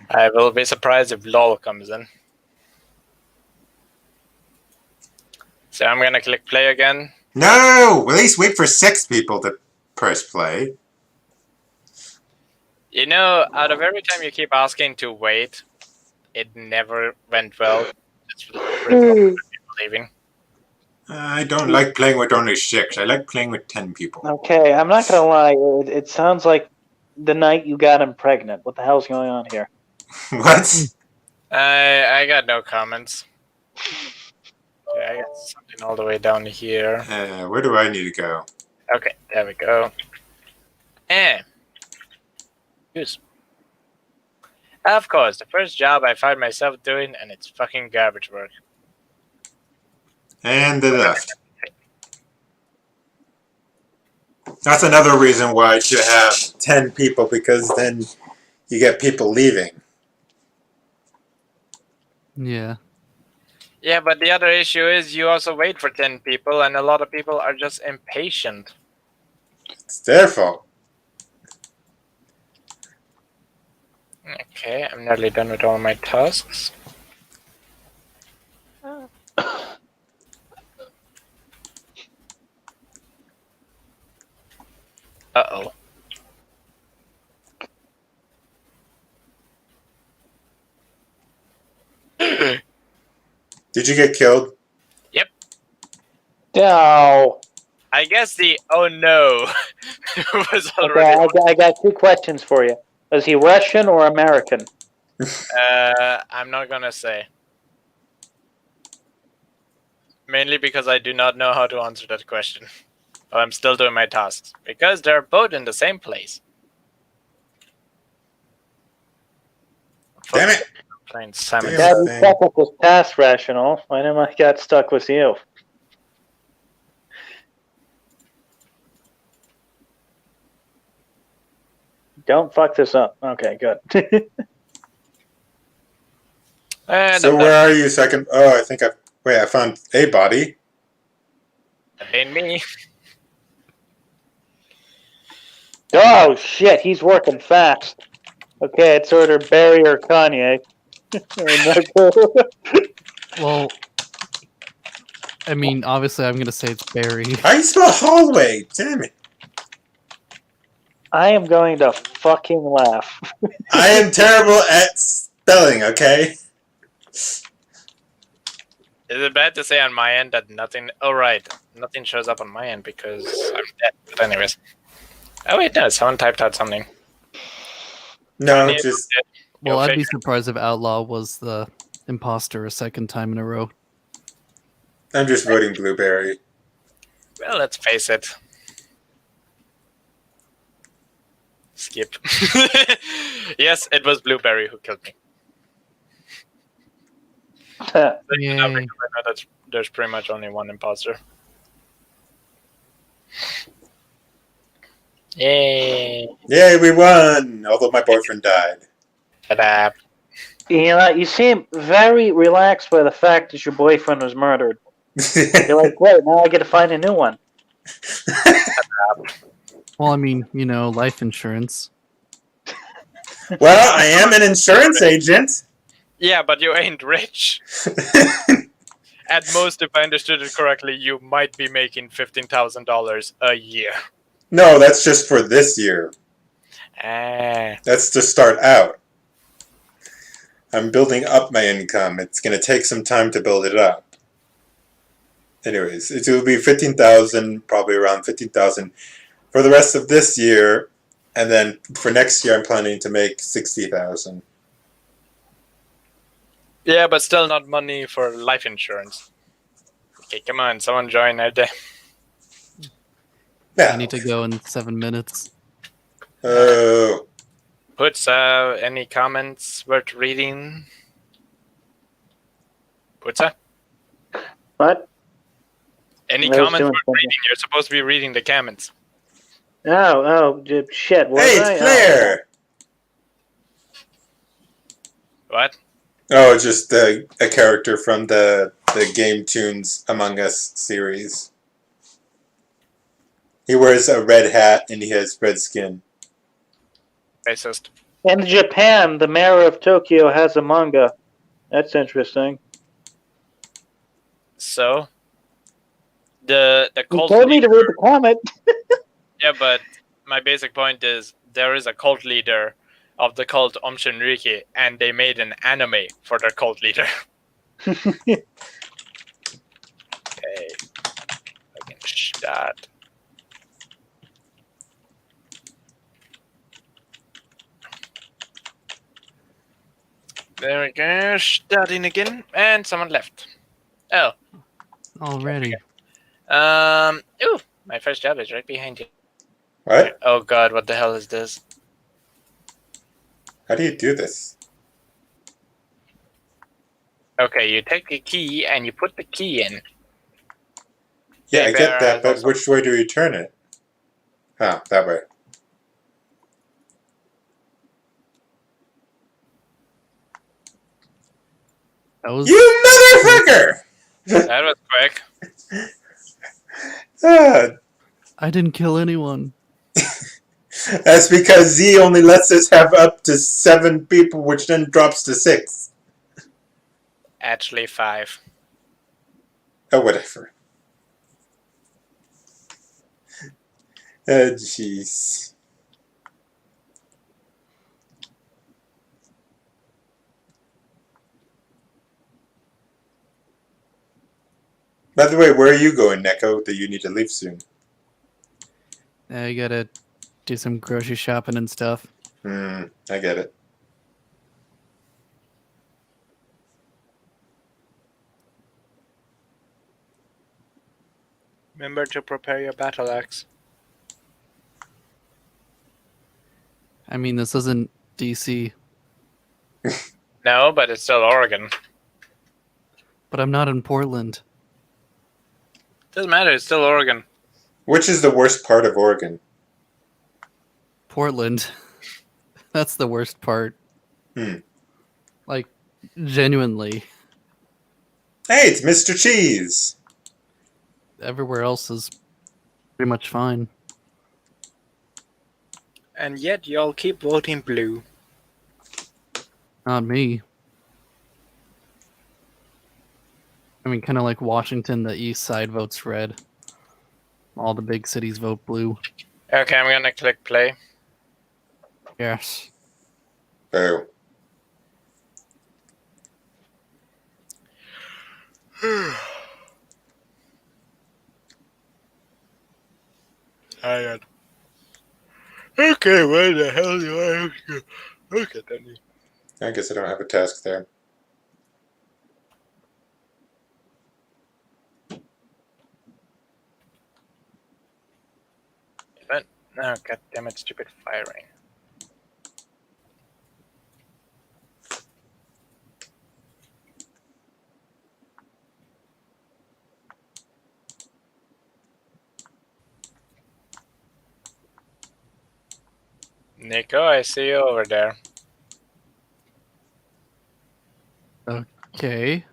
I will be surprised if LOL comes in. So I'm gonna click play again. No! At least wait for 6 people to press play. You know, out of every time you keep asking to wait, it never went well. It's people leaving. I don't like playing with only 6. I like playing with 10 people. Okay, I'm not going to lie. It sounds like the night you got him pregnant. What the hell's going on here? What? I got no comments. Okay, I got something all the way down here. Where do I need to go? Okay, there we go. And use. Of course, the first job I find myself doing, and it's fucking garbage work. And they left. That's another reason why you should have 10 people, because then you get people leaving. Yeah. Yeah, but the other issue is you also wait for 10 people, and a lot of people are just impatient. It's their fault. Okay, I'm nearly done with all my tasks. Did you get killed? No. I guess the oh no was Okay, already. I got two questions for you. Is he Russian or American? I'm not gonna say. Mainly because I do not know how to answer that question. But I'm still doing my tasks. Because they're both in the same place. Damn it! Playing Simon. Damn Got thing. stuck with this past rational. Why didn't I got stuck with you? Don't fuck this up. Okay, good. And So I'm where done. are you? So I can. Oh, I think I. Wait, I found a body. That ain't me. Oh shit, he's working fast. Okay, it's either Barry or Kanye. Well, I mean, obviously, I'm gonna say it's Barry. How you spell hallway? Damn it! I am going to fucking laugh. I am terrible at spelling. Okay. Is it bad to say on my end that nothing... Oh, right. Nothing shows up on my end because I'm dead. But anyways. Oh, wait, no. Someone typed out something. No, Kanye just did. Well, Go I'd be figure. surprised if Outlaw was the imposter a second time in a row. I'm just voting blueberry. Well, let's face it. Skip. Yes, it was Blueberry who killed me. Yay. I know that there's pretty much only one imposter. Yay! Yay, we won! Although my boyfriend died. Ta-da. You know, you seem very relaxed by the fact that your boyfriend was murdered. You're like, great, now I get to find a new one. Well, I mean, you know, life insurance. Well, I am an insurance agent. Yeah, but you ain't rich. At most, if I understood it correctly, you might be making $15,000 a year. No, that's just for this year. Ah. That's to start out. I'm building up my income. It's going to take some time to build it up. Anyways, it will be 15,000, probably around 15,000 for the rest of this year, and then for next year I'm planning to make 60,000. Yeah, but still not money for life insurance. Okay, come on, someone join out there. Yeah. I need to go in 7 minutes. Oh. Puts any comments worth reading? Puts What? any I was comments doing worth something. reading? You're supposed to be reading the comments. Shit. Was Hey, I? it's Claire! What? Oh, just a character from the Game Tunes Among Us series. He wears a red hat and he has red skin. Racist. In Japan, the mayor of Tokyo has a manga. That's interesting. So the You cult told me to leader, read the comment. yeah, but my basic point is there is a cult leader of the cult Om Shinriki, and they made an anime for their cult leader. Okay. Fucking start. There we go. Starting again, and someone left. Oh. Already. Ooh, my first job is right behind you. What? Oh god, what the hell is this? How do you do this? Okay, you take the key and you put the key in. Yeah, Hey, I Bear get that, has but also- which way do you turn it? Ah, that way. That was You motherfucker! That was quick. Ah, I didn't kill anyone. that's because Z only lets us have up to 7 people, which then drops to 6. Actually, 5. Oh, whatever. Oh, jeez. By the way, where are you going, Neko, that you need to leave soon? I gotta do some grocery shopping and stuff. I get it. Remember to prepare your battle axe. I mean, this isn't DC, No, but it's still Oregon. but I'm not in Portland. Doesn't matter, it's still Oregon. Which is the worst part of Oregon? Portland. That's the worst part. Hmm. Like, genuinely. Hey, it's Mr. Cheese! Everywhere else is pretty much fine. And yet y'all keep voting blue. Not me. I mean, kind of like Washington, the east side votes red. All the big cities vote blue. Okay, I'm gonna click play. Yes. Oh. Hang on. Okay, where the hell do I look at that? I guess I don't have a task there. Event? No, goddammit, stupid firing. Nico, I see you over there. Okay.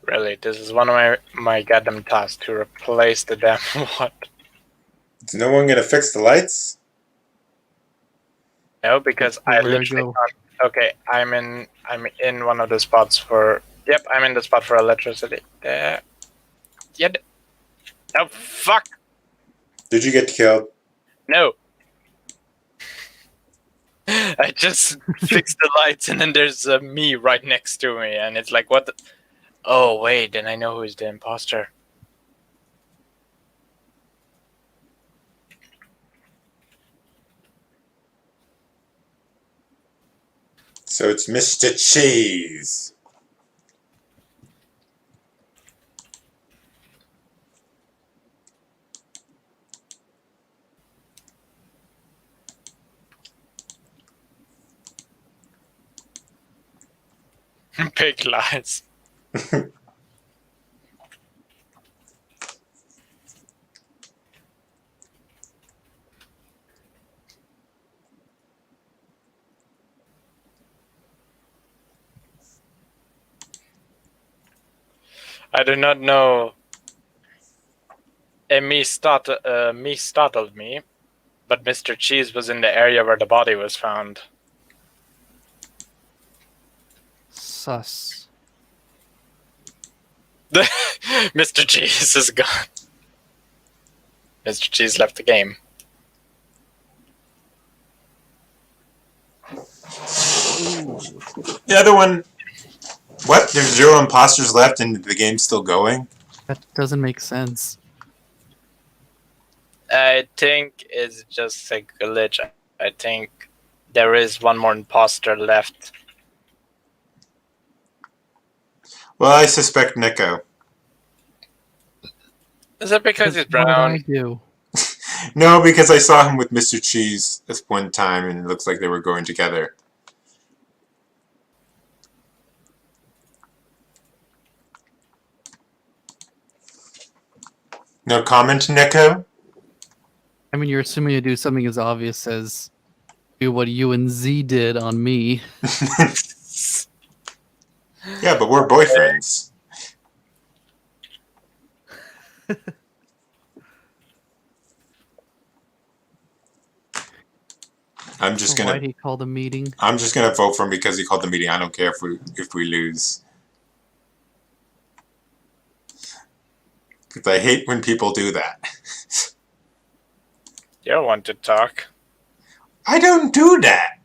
Really, this is one of my goddamn tasks to replace the damn what? Is no one gonna fix the lights? No, because I Where'd I literally go? can't. Okay, I'm in one of the spots for. Yep, I'm in the spot for electricity. There. Yep. Oh fuck! Did you get killed? No. I just fixed the lights, and then there's me right next to me, and it's like, what? The... Oh wait, then I know who's the imposter. So it's Mr. Cheese. Big lies. I do not know. Me startled me, but Mr. Cheese was in the area where the body was found. Sus. Mr. Cheese is gone. Mr. Cheese left the game. The other one. What? There's 0 imposters left and the game's still going? That doesn't make sense. I think it's just a glitch. I think there is one more imposter left. Well, I suspect Nico. Is it because he's What did I brown? do? No, because I saw him with Mr. Cheese this one time and it looks like they were going together. No comment, Nico? I mean, you're assuming to do something as obvious as do what you and Z did on me. Yeah, but we're boyfriends. I'm just Why'd gonna. he call the meeting? I'm just gonna vote for him because he called the meeting. I don't care if we lose. Because I hate when people do that. You want to talk. I don't do that.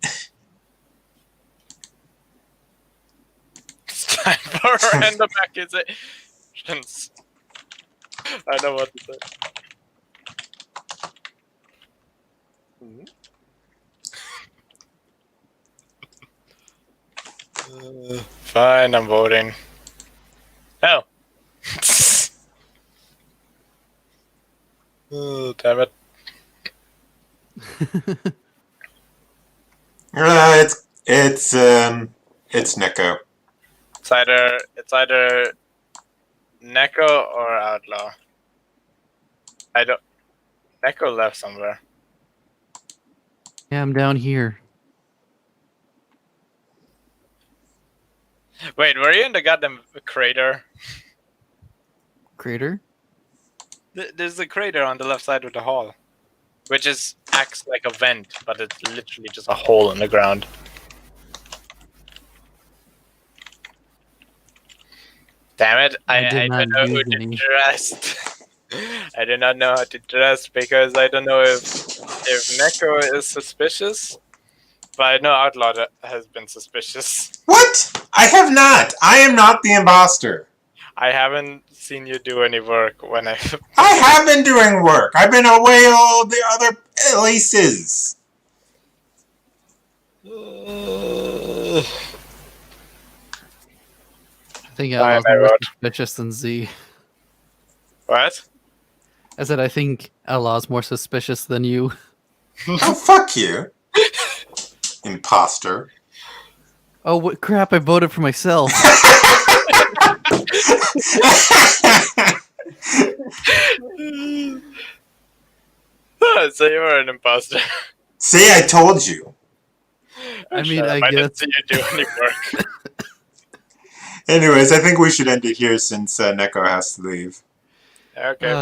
It's time for random accusations. I know what to say. Fine, I'm voting. No. Oh, damn it. It's Neko. It's either Neko or Outlaw. I don't. Neko left somewhere. Yeah, I'm down here. Wait, were you in the goddamn crater? Crater? There's a crater on the left side of the hall, which acts like a vent, but it's literally just a hole in the ground. Damn it! I did not don't know who use to any. trust. I do not know how to trust because I don't know if Neko is suspicious, but I know Outlaw has been suspicious. What? I have not. I am not the imposter. I haven't seen you do any work when I. I have been doing work. I've been away all the other places. I think Fine, Outlaws I more wrote. suspicious than Z. What? I said I think Outlaw's more suspicious than you. Oh, fuck you. Imposter. Oh, what crap, I voted for myself. So you were an imposter. See, I told you. I mean, Shut up, I I didn't guess. see you do any work. Anyways, I think we should end it here since Neko has to leave. Okay.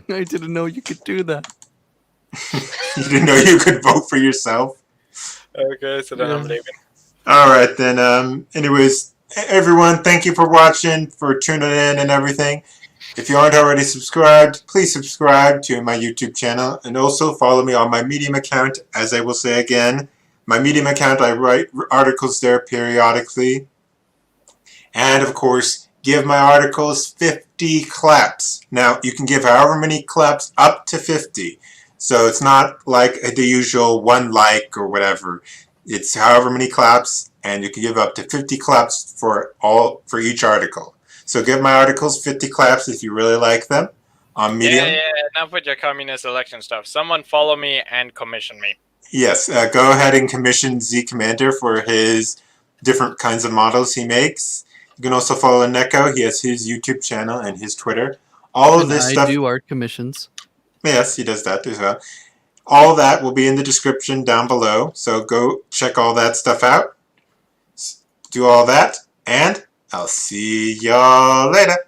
I didn't know you could do that. You didn't know you could vote for yourself? Okay, so then I'm Yeah. leaving. Alright then, anyways, everyone, thank you for watching, for tuning in and everything. If you aren't already subscribed, please subscribe to my YouTube channel, and also follow me on my Medium account. As I will say again, my Medium account, I write articles there periodically. And of course, give my articles 50 claps. Now, you can give however many claps, up to 50. So it's not like the usual one like or whatever. It's however many claps, and you can give up to 50 claps for each article. So give my articles 50 claps if you really like them on Medium. Yeah, enough with your communist election stuff. Someone follow me and commission me. Yes, go ahead and commission Z Commander for his different kinds of models he makes. You can also follow Neko. He has his YouTube channel and his Twitter. All of And this I stuff. do art commissions. Yes, he does that as well. All that will be in the description down below. So go check all that stuff out. Do all that, and I'll see y'all later.